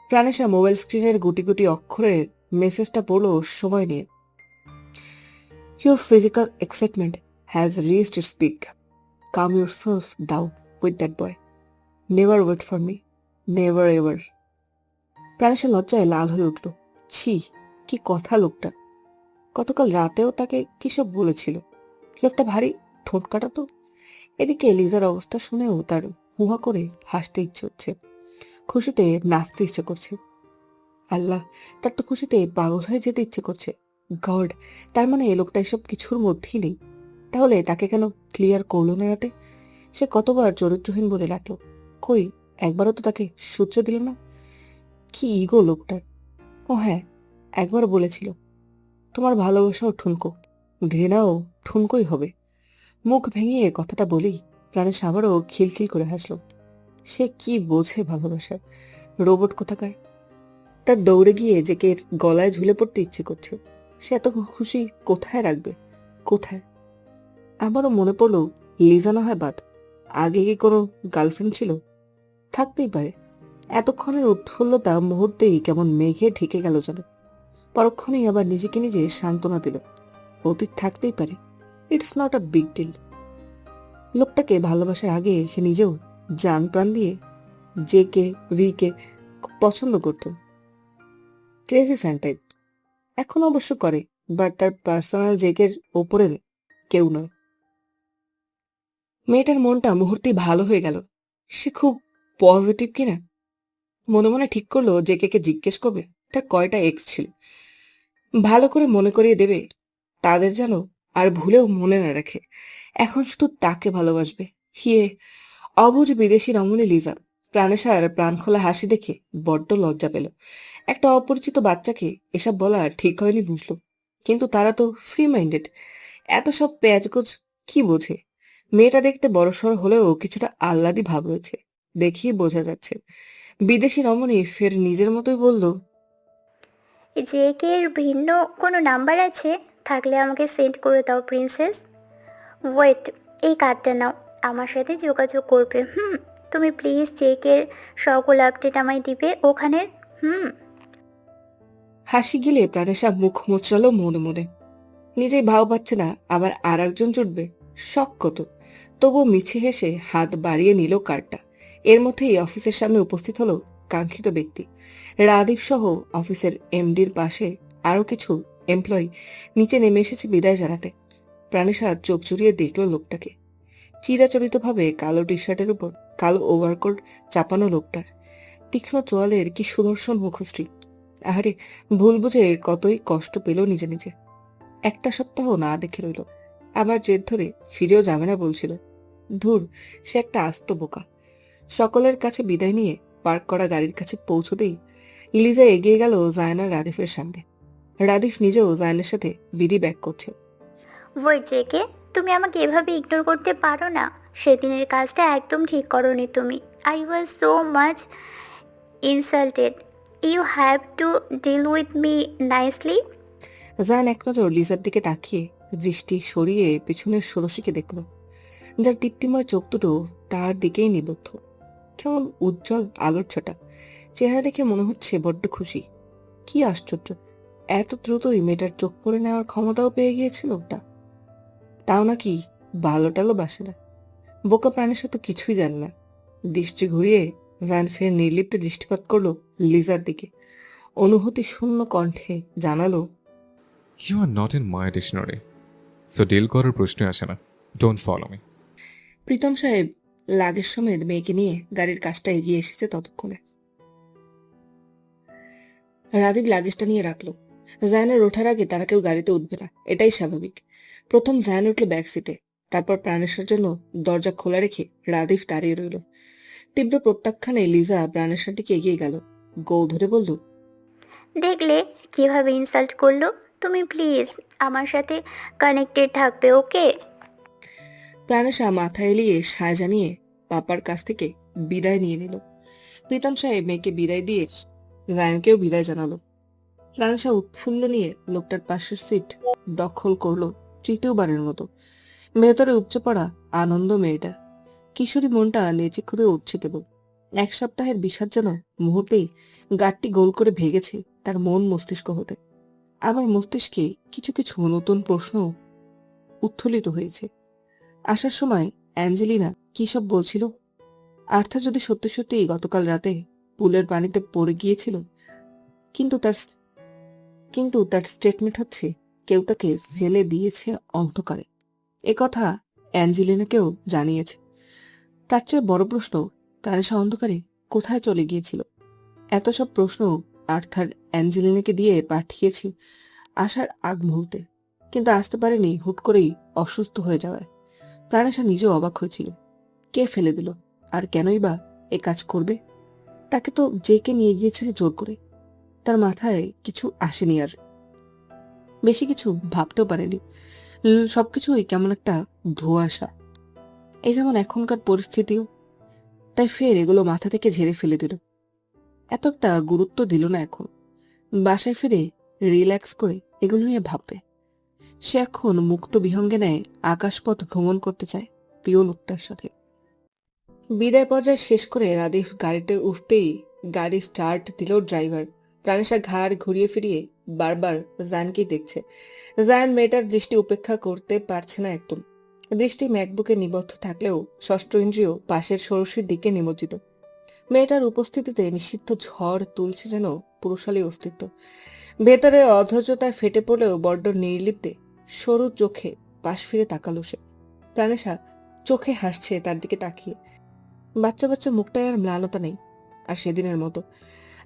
প্রাণেশা মোবাইল স্ক্রিনের গুটি গুটি অক্ষরের মেসেজটা পড়লো সময় নিয়ে। Your physical excitement has reached its peak. Calm yourself down with that boy. Never wait for me. Never ever. প্রাণেশা লজ্জায় লাল হয়ে উঠল। ছি, কি কথা লোকটা! গতকাল রাতেও তাকে কিসব বলেছিল। লোকটা ভারী ঠোঁট কাটা তো। এদিকে লিজার অবস্থা শুনেও তার হুহা করে হাসতে ইচ্ছে হচ্ছে, খুশিতে নাচতে ইচ্ছে করছে। আল্লাহ, তার তো খুশিতে পাগল হয়ে যেতে ইচ্ছে করছে। গড, তার মানে এই লোকটা এসব কিছুর মধ্যেই নেই। তাহলে তাকে কেন ক্লিয়ার করলো না রাতে? সে কতবার চরিত্রহীন বলে ডাকলো, কই একবারও তো তাকে সূত্র দিল না। কি ইগো লোকটার! ও হ্যাঁ, একবার বলেছিল, তোমার ভালোবাসাও ঠুনকো, ঘৃণাও ঠুনকোই হবে। মুখ ভেঙিয়ে কথাটা বলি প্রাণেশ আবারও খিলখিল করে হাসলো। সে কি বোঝে ভালোবাসার? রোবট কোথাকার! তার দৌড়ে গিয়ে জেকে গলায় ঝুলে পড়তে ইচ্ছে করছে। সে এত খুশি কোথায় রাখবে? কোথায়? আবারও মনে পড়লো, লিজা না হয় বাদ, আগে কি কোনো গার্লফ্রেন্ড ছিল? থাকতেই পারে। এতক্ষণের উৎফুল্লতা মুহূর্তেই কেমন মেঘে ঢেকে গেল যেন। পরক্ষণেই আবার নিজেকে নিজে সান্ত্বনা দিল, অতীত থাকতেই পারে। It's not a big deal. লোকটাকে ভালোবাসার আগে সে নিজেও জান প্রাণ দিয়ে জেকে ভিকে পছন্দ করত। Crazy fan type. এখন অবশ্য করে, বাট তার পার্সোনাল জেকের ওপরে কেউ নয়। মেয়েটার মনটা মুহূর্তেই ভালো হয়ে গেল। সে খুব পজিটিভ কিনা। মনে মনে ঠিক করলো জেকে জিজ্ঞেস করবে তার কয়টা এক্স ছিল। ভালো করে মনে করিয়ে দেবে তাদের যেন আর ভুলেও মনে না রাখে। এখন শুধু তাকে ভালোবাসবে। হিয়ে অবুঝ বিদেশি রমণী লিজা প্রাণেশার প্রাণখোলা হাসি দেখে বড্ড লজ্জা পেল। একটা অপরিচিত বাচ্চাকে এসব বলা ঠিক হয়নি বুঝলো, কিন্তু তারা তো ফ্রি মাইন্ডেড। এত সব প্যাচগোজ কি বোঝে? মেয়েটা দেখতে বড়সড় হলেও কিছুটা আহ্লাদি ভাব রয়েছে, দেখেই বোঝা যাচ্ছে। বিদেশি রমণী ফের নিজের মতোই বলল, জেকে এর ভিন্ন কোনো নাম্বার আছে? থাকলে আমাকে সেন্ড করে দাও প্রিন্সেস। ওয়েট, এই কার্ডটা নাও, আমার সাথে যোগাযোগ করবে। তুমি প্লিজ জেকের সকল আপডেট আমায় দিবে ওখানের। হাসি গিলে প্রাণেশা মুখ মোচড়ালো মনে মনে। নিজেই ভাও পাচ্ছে না, আবার আর একজন জুটবে, শখ কত। তবু মিছে হেসে হাত বাড়িয়ে নিল কার্ডটা। এর মধ্যেই অফিসের সামনে উপস্থিত হলো কাঙ্ক্ষিত ব্যক্তি। রাদীপ সহ অফিসের এমডির পাশে আরো কিছু এমপ্লয়ি নিচে নেমে এসেছে বিদায় জানাতে। প্রাণেশা চোখ জুড়িয়ে দেখল লোকটাকে। চিরাচরিতভাবে কালো টি শার্টের উপর কালো ওভারকোট চাপানো লোকটার তীক্ষ্ণ চোয়ালের কি সুদর্শন মুখশ্রী। আহারে, ভুল বুঝে কতই কষ্ট পেল নিজে নিজে। একটা সপ্তাহ না দেখে রইল, আবার জেদ ধরে ফিরেও যাবে না বলছিল। ধুর, সে একটা আস্ত বোকা। সকলের কাছে বিদায় নিয়ে পার্ক করা গাড়ির কাছে পৌঁছতেই লিজা এগিয়ে গেল জায়ান আর রাদিফের সামনে। রাদিফ নিজেও জায়ানের সাথে বিড়ি ব্যাক করছে। ওয়েট জেকে, তুমি আমাকে এভাবে ইগনোর করতে পারো না। সেদিনের কাজটা একদম ঠিক করোনি তুমি। I was so much insulted. You have to deal with me nicely. Zayan এক নজর লিজার দিকে তাকিয়ে দৃষ্টি সরিয়ে পিছনের ষোড়শীকে দেখল, যার দীপ্তিময় চোখ দুটো তার দিকেই নিবদ্ধ। কেমন উজ্জ্বল আলোর ছটা। চেহারা দেখে মনে হচ্ছে বড্ড খুশি। কি আশ্চর্য, এত দ্রুতই মেয়েটার চোখ পড়ে নেওয়ার ক্ষমতাও পেয়ে গিয়েছিল ওটা। তাও নাকি ভালো টালো বাসে না। বোকা প্রাণের তো কিছুই জানে না। দৃষ্টি ঘুরিয়ে জায়ান ফের নির্লিপ্ত দৃষ্টিপাত করলো লিজার দিকে। অনুভূতি শূন্য কণ্ঠে জানালো, you are not in my dictionary, so deal করার প্রশ্ন আসে না। Don't follow me. প্রীতম সাহেব লাগেজ সমেত মেয়েকে নিয়ে গাড়ির কাজটা এগিয়ে এসেছে ততক্ষণে। রাদীপ লাগেজটা নিয়ে রাখলো। জায়ানের ওঠার আগে তারা কেউ গাড়িতে উঠবে না, এটাই স্বাভাবিক। প্রথম জায়ান উঠলো ব্যাক সিটে, তারপর প্রাণেশার জন্য দরজা খোলা রেখে রাদীপ দাঁড়িয়ে রইল। তীব্র প্রত্যাখ্যানে লিজা প্রাণেশার দিকে এগিয়ে গেল, গৌ ধরে বলল, দেখলে কিভাবে ইনসাল্ট করলো? তুমি প্লিজ আমার সাথে কানেক্টেড থাকবে, ওকে? প্রাণেশা মাথা এলিয়ে সায় জানিয়ে পাপার কাছ থেকে বিদায় নিয়ে নিল। প্রীতম সাহেব মেয়েকে বিদায় দিয়ে জায়ানকেও বিদায় জানালো। প্রাণেশা উৎফুল্ল নিয়ে লোকটার পাশের সিট দখল করলো তৃতীয়বারের মতো। ভেতরে উপচে পড়া আনন্দ মেয়েটার। কিশোরী মনটা নেচে খুদে উঠছে কেবল। এক সপ্তাহের বিষাদ যেন মুহূর্তেই গাঁটটি গোল করে ভেগেছে তার মন মস্তিষ্ক হতে। আবার মস্তিষ্কে কিছু কিছু নতুন প্রশ্ন উত্থলিত হয়েছে। আসার সময় অ্যাঞ্জেলিনা কি সব বলছিল? আর্থার যদি সত্যি সত্যি গতকাল রাতে পুলের পানিতে পড়ে গিয়েছিল, কিন্তু তার স্টেটমেন্ট হচ্ছে কেউ তাকে ফেলে দিয়েছে অন্ধকারে। একথা অ্যাঞ্জেলিনাকেও জানিয়েছে। তার চেয়ে বড় প্রশ্ন, প্রাণেশা অন্ধকারে কোথায় চলে গিয়েছিল? এত সব প্রশ্ন আর্থার অ্যাঞ্জেলিনাকে দিয়ে পাঠিয়েছি আসার আগ মুহূর্তে, কিন্তু আসতে পারেনি হুট করেই অসুস্থ হয়ে যাওয়ায়। প্রাণেশা নিজেও অবাক হয়েছিল। কে ফেলে দিল, আর কেনই বা এ কাজ করবে? তাকে তো জেকে নিয়ে গিয়েছিল জোর করে। তার মাথায় কিছু আসেনি, আর বেশি কিছু ভাবতেও পারেনি। সবকিছুই কেমন একটা ধোঁয়াশা। এই যেমন এখনকার পরিস্থিতিও। তাই ফের এগুলো মাথা থেকে ঝেড়ে ফেলে দিল। এতটা গুরুত্ব দিল না এখন। বাসায় ফিরে রিল্যাক্স করে এগুলো নিয়ে ভাববে। সে এখন মুক্ত বিহঙ্গে নেয় আকাশপথ ভ্রমণ করতে চায় প্রিয় লোকটার সাথে। বিদায় পর্যায়ে শেষ করে রাদিফ গাড়িতে উঠতেই গাড়ি স্টার্ট দিল ড্রাইভার। প্রাণেশা ঘাড় ঘুরিয়ে ফিরিয়ে বারবার জায়ানকেই দেখছে। জায়ান মেয়েটার দৃষ্টি উপেক্ষা করতে পারছে না একদম। দৃষ্টি ম্যাকবুকে নিবদ্ধ থাকলেও ষষ্ঠ ইন্দ্রিয় পাশের ষোড়শীর দিকে নিমজ্জিত। মেয়েটার উপস্থিতিতে নিষিদ্ধ ঝড় তুলছে যেন পুরুষালী অস্তিত্ব। ভেতরে অধৈর্যতায় ফেটে পড়লেও বড্ড নির্লিপ্তে সরু চোখে পাশ ফিরে তাকালো সে। প্রাণেশা চোখে হাসছে তার দিকে তাকিয়ে। বাচ্চা বাচ্চা মুখটায় আর ম্লানতা নেই, আর সেদিনের মতো।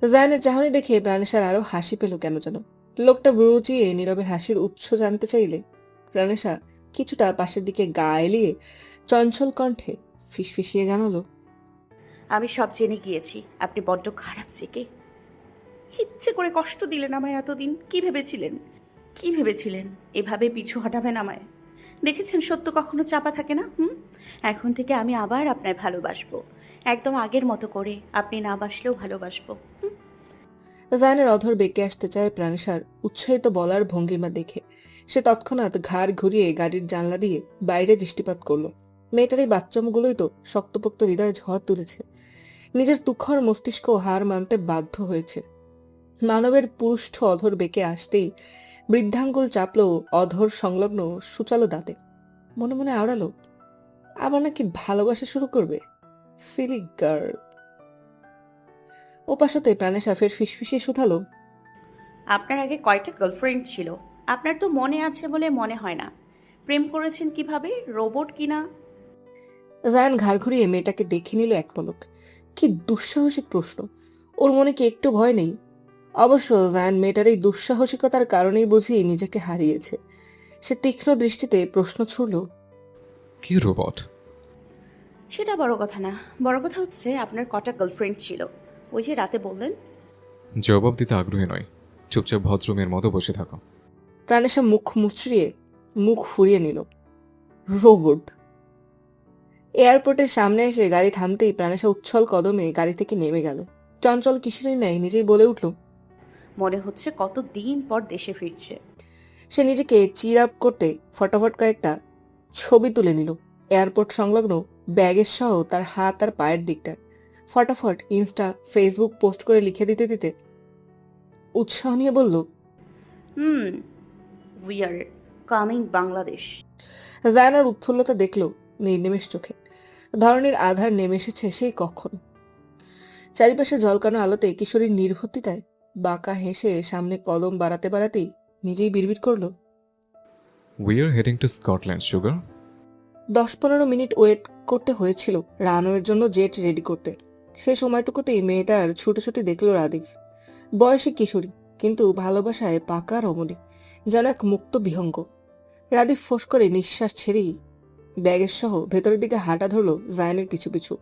জায়ানের চাহনি দেখে প্রাণেশার আরো হাসি পেল কেন যেন। লোকটা বুঝিয়ে নীরবে হাসির উৎস জানতে চাইলে প্রাণেশা কিছুটা পাশের দিকে গা এলিয়ে চঞ্চল কণ্ঠে ফিসফিসিয়ে জানালো, আমি সব জেনে গিয়েছি। আপনি বড্ড খারাপ জেকে। ইচ্ছে করে কষ্ট দিলেন আমায় এতদিন। কি ভেবেছিলেন এভাবে পিছু হটাবেন আমায়? দেখেছেন সত্য কখনো চাপা থাকে না। এখন থেকে আমি আবার আপনায় ভালোবাসবো, একদম আগের মতো করে। আপনি না বাসলেও ভালোবাসবো। জায়ানের অধর বেঁকে আসতে চায় প্রাণেশার উৎসাহিত বলার ভঙ্গিমা দেখে। সে তৎক্ষণাৎ ঘাড় ঘুরিয়ে গাড়ির জানলা দিয়ে বাইরে দৃষ্টিপাত করলো। মেয়েটার এই বাচ্চামগুলোই তো শক্তপোক্ত হৃদয়ে ঝড় তুলেছে। নিজের তুখর মস্তিষ্ক হার মানতে বাধ্য হয়েছে। মানবের পুরুষ্ঠ অধর বেঁকে আসতেই বৃদ্ধাঙ্গুল চাপলো অধর সংলগ্ন সুচালো দাঁতে। মনে মনে আওড়ালো, আবার নাকি ভালোবাসা শুরু করবে, সিলি গার্ল। ওপাশতে প্রাণেশা ফের ফিসফিসিয়ে শুধালো, আপনার আগে কয়টা গার্লফ্রেন্ড ছিল? আপনার তো মনে আছে বলে মনে হয় না। প্রেম করেছেন কিভাবে, রোবট কিনা? জায়ান ঘাড় ঘুরিয়ে মেয়েটাকে দেখে নিল এক পলক। কি দুঃসাহসিক প্রশ্ন! ওর মনে কি একটু ভয় নেই? অবশ্য জায়ান মেয়েটার এই দুঃসাহসিকতার কারণেই বুঝি নিজেকে হারিয়েছে। সে তীক্ষ্ণ দৃষ্টিতে প্রশ্ন ছুড়ল, কি রোবট? সেটা বড় কথা না, বড় কথা হচ্ছে আপনার কটা গার্লফ্রেন্ড ছিল? ওই যে রাতে বললেন। জবাব দিতে আগ্রহী নয়, চুপচাপ ভদ্রমের মতো বসে থাকো। প্রাণেশা মুখ মুচড়িয়ে মুখ ফুরিয়ে নিল। রোবট! এয়ারপোর্টের সামনে এসে গাড়ি থামতেই প্রাণেশা উচ্ছল কদমে গাড়ি থেকে নেমে গেল। চঞ্চল কিশোরী নাই নিজেই বলে উঠল, মনে হচ্ছে কত দিন পর দেশে ফিরছে। সে নিজেকে চির আপ করতে ফটাফট কয়েকটা ছবি তুলে নিল এয়ারপোর্ট সংলগ্ন ব্যাগের সহ তার হাত আর পায়ের দিকটার। ফটাফট ইনস্টা ফেসবুক পোস্ট করে লিখে দিতে দিতে উৎসাহ নিয়ে বলল, উই আর কামিং বাংলাদেশ। জায়ানার উৎফুল্লতা দেখল নির্নিমেষ চোখে। ধরনের আধার নেমে এসেছে সেই কখন। চারিপাশে ঝলকানো আলোতে কিশোরীর নির্ভতিতায় বাঁকা হেসে সামনে কদম বাড়াতে বাড়াতেই নিজেই বিড়বিড় করল, we are heading to Scotland, sugar. 10-15 minutes wait করতে হয়েছিল রানওয়ের জন্য জেট রেডি করতে। সে সময়টুকুতেই মেয়েটার ছুটোছুটি দেখল রাদীপ। বয়সী কিশোরী, কিন্তু ভালোবাসায় পাকা রমণী, যেন এক মুক্ত বিহঙ্গ। রাদীপ ফোঁস করে নিঃশ্বাস ছেড়েই ব্যাগের সহ ভেতরের দিকে হাঁটা ধরল জায়ানের পিছু পিছু।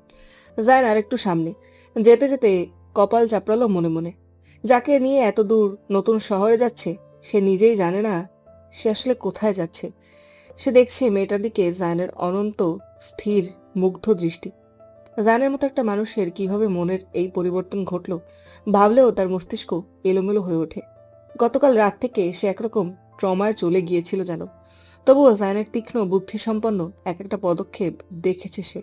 জায়ান আরেকটু সামনে যেতে যেতে কপাল চাপড়ালো মনে মনে। যাকে নিয়ে এত দূর নতুন শহরে যাচ্ছে সে নিজেই জানে না সে আসলে কোথায় যাচ্ছে। সে দেখছে মেয়েটার দিকে জায়ানের অনন্ত স্থির মুগ্ধ দৃষ্টি। জায়ানের মতো একটা মানুষের কিভাবে মনের এই পরিবর্তন ঘটল ভাবলেও তার মস্তিষ্ক এলোমেলো হয়ে ওঠে। গতকাল রাত থেকে সে একরকম ট্রমায় চলে গিয়েছিল যেন। তবুও জায়ানের তীক্ষ্ণ বুদ্ধিসম্পন্ন এক একটা পদক্ষেপ দেখেছে সে।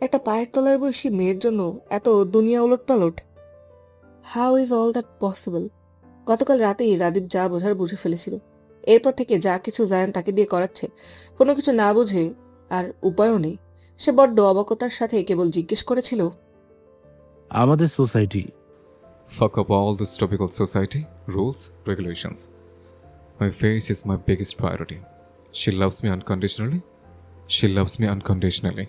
একটা পায়ের তলার বয়সী মেয়ের জন্য এত দুনিয়া উলটপালট! How is all that possible? গতকাল রাতেই রাদীপ যা বোঝার বুঝে ফেলেছিল। এরপর থেকে যা কিছু জায়ান তাকে দিয়ে করাচ্ছে, কোনো কিছু না বুঝে আর উপায়ও নেই। সে বড্ড অবাকতার সাথে কেবল জিজ্ঞেস করেছিল, আমাদের society. Fuck up all this typical society, rules, regulations. My face is my biggest priority. She loves me unconditionally. She loves me unconditionally.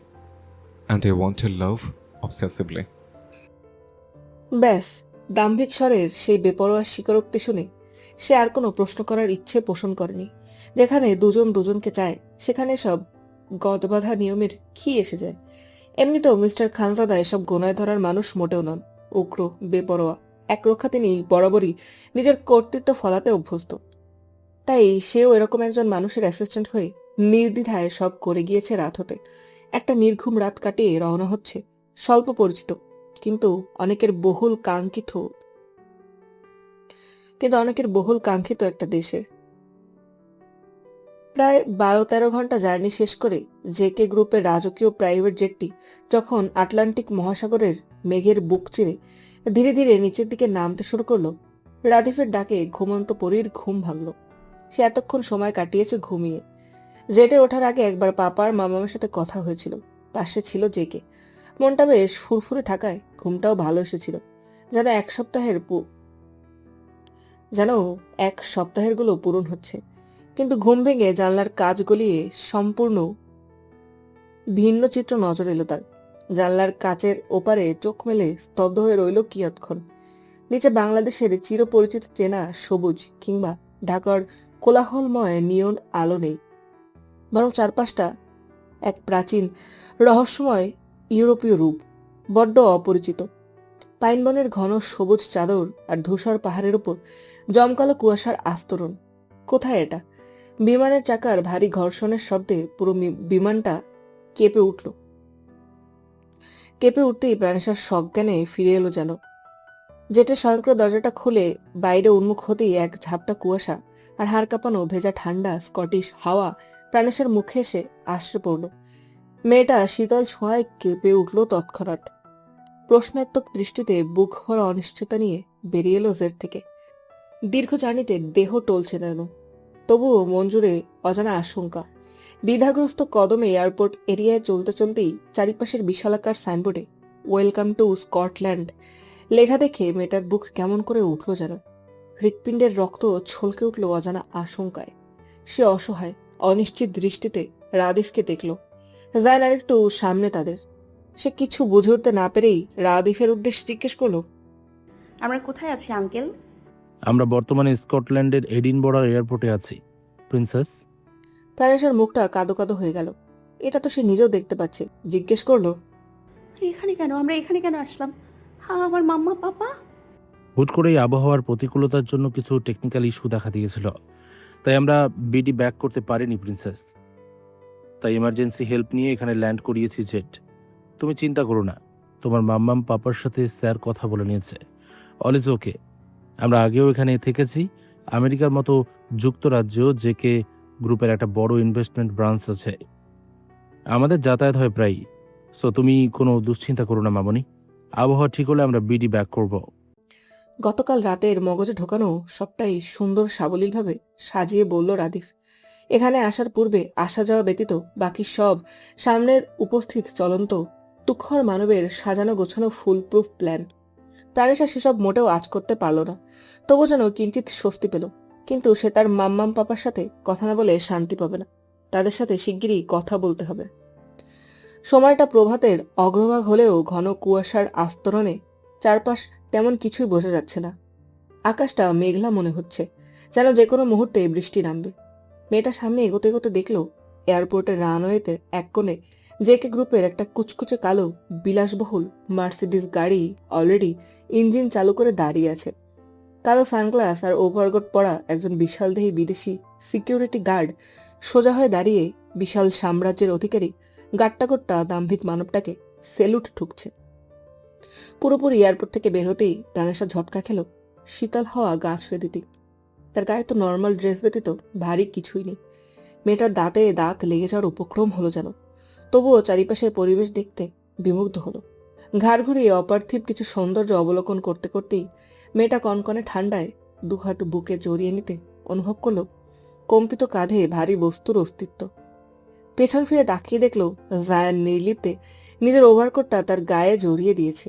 And I want her love obsessively. ব্যাস। দাম্ভিক স্বরের সেই বেপরোয়া স্বীকারোক্তি শুনে সে আর কোনো প্রশ্ন করার ইচ্ছে পোষণ করেনি। যেখানে দুজন দুজনকে চায় সেখানে সব গদবাঁধা নিয়মের কি এসে যায়? এমনিতেও মিস্টার খানজাদা এসব গোনায় ধরার মানুষ মোটেও নন। উগ্র, বেপরোয়া, একরক্ষা তিনি বরাবরই নিজের কর্তৃত্ব ফলাতে অভ্যস্ত। তাই সেও এরকম একজন মানুষের অ্যাসিস্ট্যান্ট হয়ে নির্দ্বিধায় সব করে গিয়েছে রাত হতে। একটা নির্ঘুম রাত কাটিয়ে রওনা হচ্ছে স্বল্প পরিচিত কিন্তু অনেকের বহুল কাঙ্ক্ষিত একটা দেশের। প্রায় 12-13 ঘন্টা জার্নি শেষ করে জেকে গ্রুপের রাজকীয় প্রাইভেট জেটটি যখন আটলান্টিক মহাসাগরের মেঘের বুক চিরে ধীরে ধীরে নিচের দিকে নামতে শুরু করলো, রাদীপের ডাকে ঘুমন্ত পরীর ঘুম ভাঙল। সে এতক্ষণ সময় কাটিয়েছে ঘুমিয়ে। জেটে ওঠার আগে একবার পাপার মামার সাথে কথা হয়েছিল। পাশে ছিল জেকে। মনটা বেশ ফুরফুরে থাকায় ঘুমটাও ভালো এসেছিল। যেন এক সপ্তাহের গুলো পূরণ হচ্ছে। কিন্তু ঘুম ভেঙে জানলার কাজ গলিয়ে সম্পূর্ণ ভিন্ন চিত্র নজর এলো তার। জানলার কাচের ওপারে চোখ মেলে স্তব্ধ হয়ে রইল কিয়ৎক্ষণ। নিচে বাংলাদেশের চিরপরিচিত চেনা সবুজ কিংবা ঢাকার কোলাহলময় নিয়ন আলো নেই, বরং চারপাশটা এক প্রাচীন রহস্যময় ইউরোপীয় রূপ, বড্ড অপরিচিত। পাইনবনের ঘন সবুজ চাদর আর ধূসর পাহাড়ের উপর জমকালো কুয়াশার আস্তরণ। কোথায় এটা? বিমানের চাকার ভারী ঘর্ষণের শব্দে পুরো বিমানটা কেঁপে উঠতেই প্রাণেশার সজ্ঞানে ফিরে এলো যেন। জেটের স্বয়ংক্রিয় দরজাটা খুলে বাইরে উন্মুখ হতেই এক ঝাপটা কুয়াশা আর হাড় কাঁপানো ভেজা ঠান্ডা স্কটিশ হাওয়া প্রাণেশের মুখে এসে আশ্রে পড়ল। মেয়েটা শীতল ছোঁয়ায় কেঁপে উঠল তৎক্ষণাৎ। প্রশ্নাত্মক দৃষ্টিতে বুক ভরা অনিশ্চয়তা নিয়ে বেরিয়ে এলো জেট থেকে। দীর্ঘ জার্নিতে দেহ টলছে যেন, তবুও মন জুড়ে অজানা আশঙ্কা। দ্বিধাগ্রস্ত কদমে এয়ারপোর্ট এরিয়ায় চলতে চলতেই চারিপাশের বিশালাকার সাইনবোর্ডে ওয়েলকাম টু স্কটল্যান্ড লেখা দেখে মেয়েটার বুক কেমন করে উঠল যেন। হৃৎপিণ্ডের রক্ত ছলকে উঠল অজানা আশঙ্কায়। সে অসহায় অনিশ্চিত দৃষ্টিতে রাদিফকে দেখল। জায়ন আরেকটু সামনে তাদের। সে কিছু বুঝে উঠতে না পেরেই রাদিফের উদ্দেশ্যে জিজ্ঞেস করলো, আমরা কোথায় আছি আঙ্কেল? আমরা বর্তমানে স্কটল্যান্ডের এডিনবরা এয়ারপোর্টে আছি, প্রিন্সেস। প্রাণেশের মুখটা কাদো কাদো হয়ে গেল। এটা তো সে নিজেও দেখতে পাচ্ছে। জিজ্ঞেস করলো, এখানে কেন? আমরা এখানে কেন আসলাম? হ্যাঁ, আমার মাম্মা পাপা। হুট করে এই আবহাওয়ার প্রতিকূলতার জন্য কিছু টেকনিক্যাল ইস্যু দেখা দিয়েছিল, তাই আমরা বিডি ব্যাক করতে পারিনি প্রিন্সেস। তাই এমার্জেন্সি হেল্প নিয়ে এখানে ল্যান্ড করিয়েছি জেট। তুমি চিন্তা করো না, তোমার মাম্মাম পাপার সাথে স্যার কথা বলে নিয়েছে, অল ইজ ওকে। আমরা আগেও এখানে থেকেছি। আমেরিকার মতো যুক্তরাজ্যেও জেকে গ্রুপের একটা বড় ইনভেস্টমেন্ট ব্রাঞ্চ আছে, আমাদের যাতায়াত হয় প্রায়ই। সো তুমি কোনো দুশ্চিন্তা করো না মামনি, আবহাওয়া ঠিক হলে আমরা বিডি ব্যাক করব। গতকাল রাতের মগজে ঢোকানো সবটাই সুন্দর সাবলীলভাবে সাজিয়ে বলল রাদিফ। এখানে আসার পূর্বে আসা যাওয়া ব্যতীত বাকি সব সামনের উপস্থিত চলন্ত তুখর মানবের সাজানো গোছানো ফুলপ্রুফ প্ল্যান। প্রাণেশা সেসব মোটেও আজ করতে পারল না, তবু যেন কিঞ্চিত স্বস্তি পেল। কিন্তু সে তার মাম্মাম পাপার সাথে কথা না বলে শান্তি পাবে না। তাদের সাথে শিগগিরই কথা বলতে হবে। সময়টা প্রভাতের অগ্রভাগ হলেও ঘন কুয়াশার আস্তরণে চারপাশ তেমন কিছুই বোঝা যাচ্ছে না। আকাশটা মেঘলা মনে হচ্ছে, যেন যে কোনো মুহূর্তে বৃষ্টি নামবে। মেয়েটা সামনে এগোতে এগোতে দেখল এয়ারপোর্টের রানওয়েতে এক কোণে জেকে গ্রুপের একটা কুচকুচে কালো বিলাসবহুল মার্সিডিজ গাড়ি অলরেডি ইঞ্জিন চালু করে দাঁড়িয়ে আছে। কালো সানগ্লাস আর ওভারকোট পরা একজন বিশালদেহী বিদেশি সিকিউরিটি গার্ড সোজা হয়ে দাঁড়িয়ে বিশাল সাম্রাজ্যের অধিকারী গাট্টাগোট্টা দাম্ভিক মানবটাকে সেলুট ঠুকছে। পুরোপুরি এয়ারপোর্ট থেকে বের হতেই প্রাণেশা ঝটকা খেল শীতল হাওয়া গা ছুঁয়ে দিতে। তার গায়ে তো নর্মাল ড্রেস ব্যতীত ভারী কিছুই নেই। মেয়েটার দাঁতে দাঁত লেগে যাওয়ার উপক্রম হলো যেন, তবুও চারিপাশের পরিবেশ দেখতে বিমুগ্ধ হলো। ঘাড় ঘুরিয়ে অপার্থিব কিছু সৌন্দর্য অবলোকন করতে করতেই মেয়েটা কনকনে ঠান্ডায় দুহাত বুকে জড়িয়ে নিতে অনুভব করল কম্পিত কাঁধে ভারী বস্তুর অস্তিত্ব। পেছন ফিরে তাকিয়ে দেখল জায়ান নির্লিপ্তে নিজের ওভারকোটটা তার গায়ে জড়িয়ে দিয়েছে।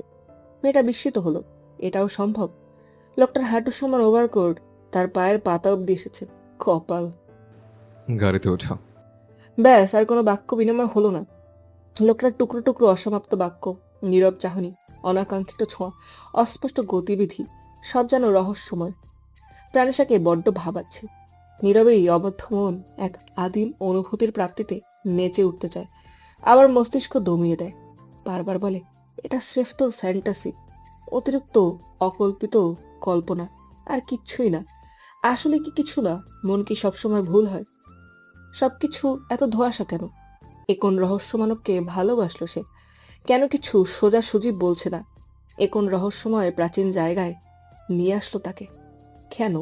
মেয়েটা বিস্মিত হলো, এটাও সম্ভব? লোকটার হাঁটুর সমান ওভারকোট তার পায়ের পাতা অব্দি এসেছে। কপাল। গাড়িতে ওঠা। ব্যাস, আর কোনো বাক্য বিনিময় হলো না। লোকটার টুকরো টুকরো অসমাপ্ত বাক্য, নীরব চাহনি, অনাকাঙ্ক্ষিত ছোঁয়া, অস্পষ্ট গতিবিধি সব যেন রহস্যময়। প্রাণেশাকে বড্ড ভাবাচ্ছে। নীরবেই অবদ্ধ মন এক আদিম অনুভূতির প্রাপ্তিতে নেচে উঠতে চায়, আবার মস্তিষ্ক দমিয়ে দেয়। বারবার বলে, এটা স্রেফ তোর ফ্যান্টাসি, অতিরিক্ত অকল্পিত কল্পনা, আর কিচ্ছুই না। আসলে কি কিছু না? মন কি সবসময় ভুল হয়? সবকিছু এত ধোঁয়াশা কেন? এ কোন রহস্য মানবকে ভালোবাসলো সে? কেন কিছু সোজাসুজি বলছে না? এ কোন রহস্যময় প্রাচীন জায়গায় নিয়ে আসলো তাকে? কেন?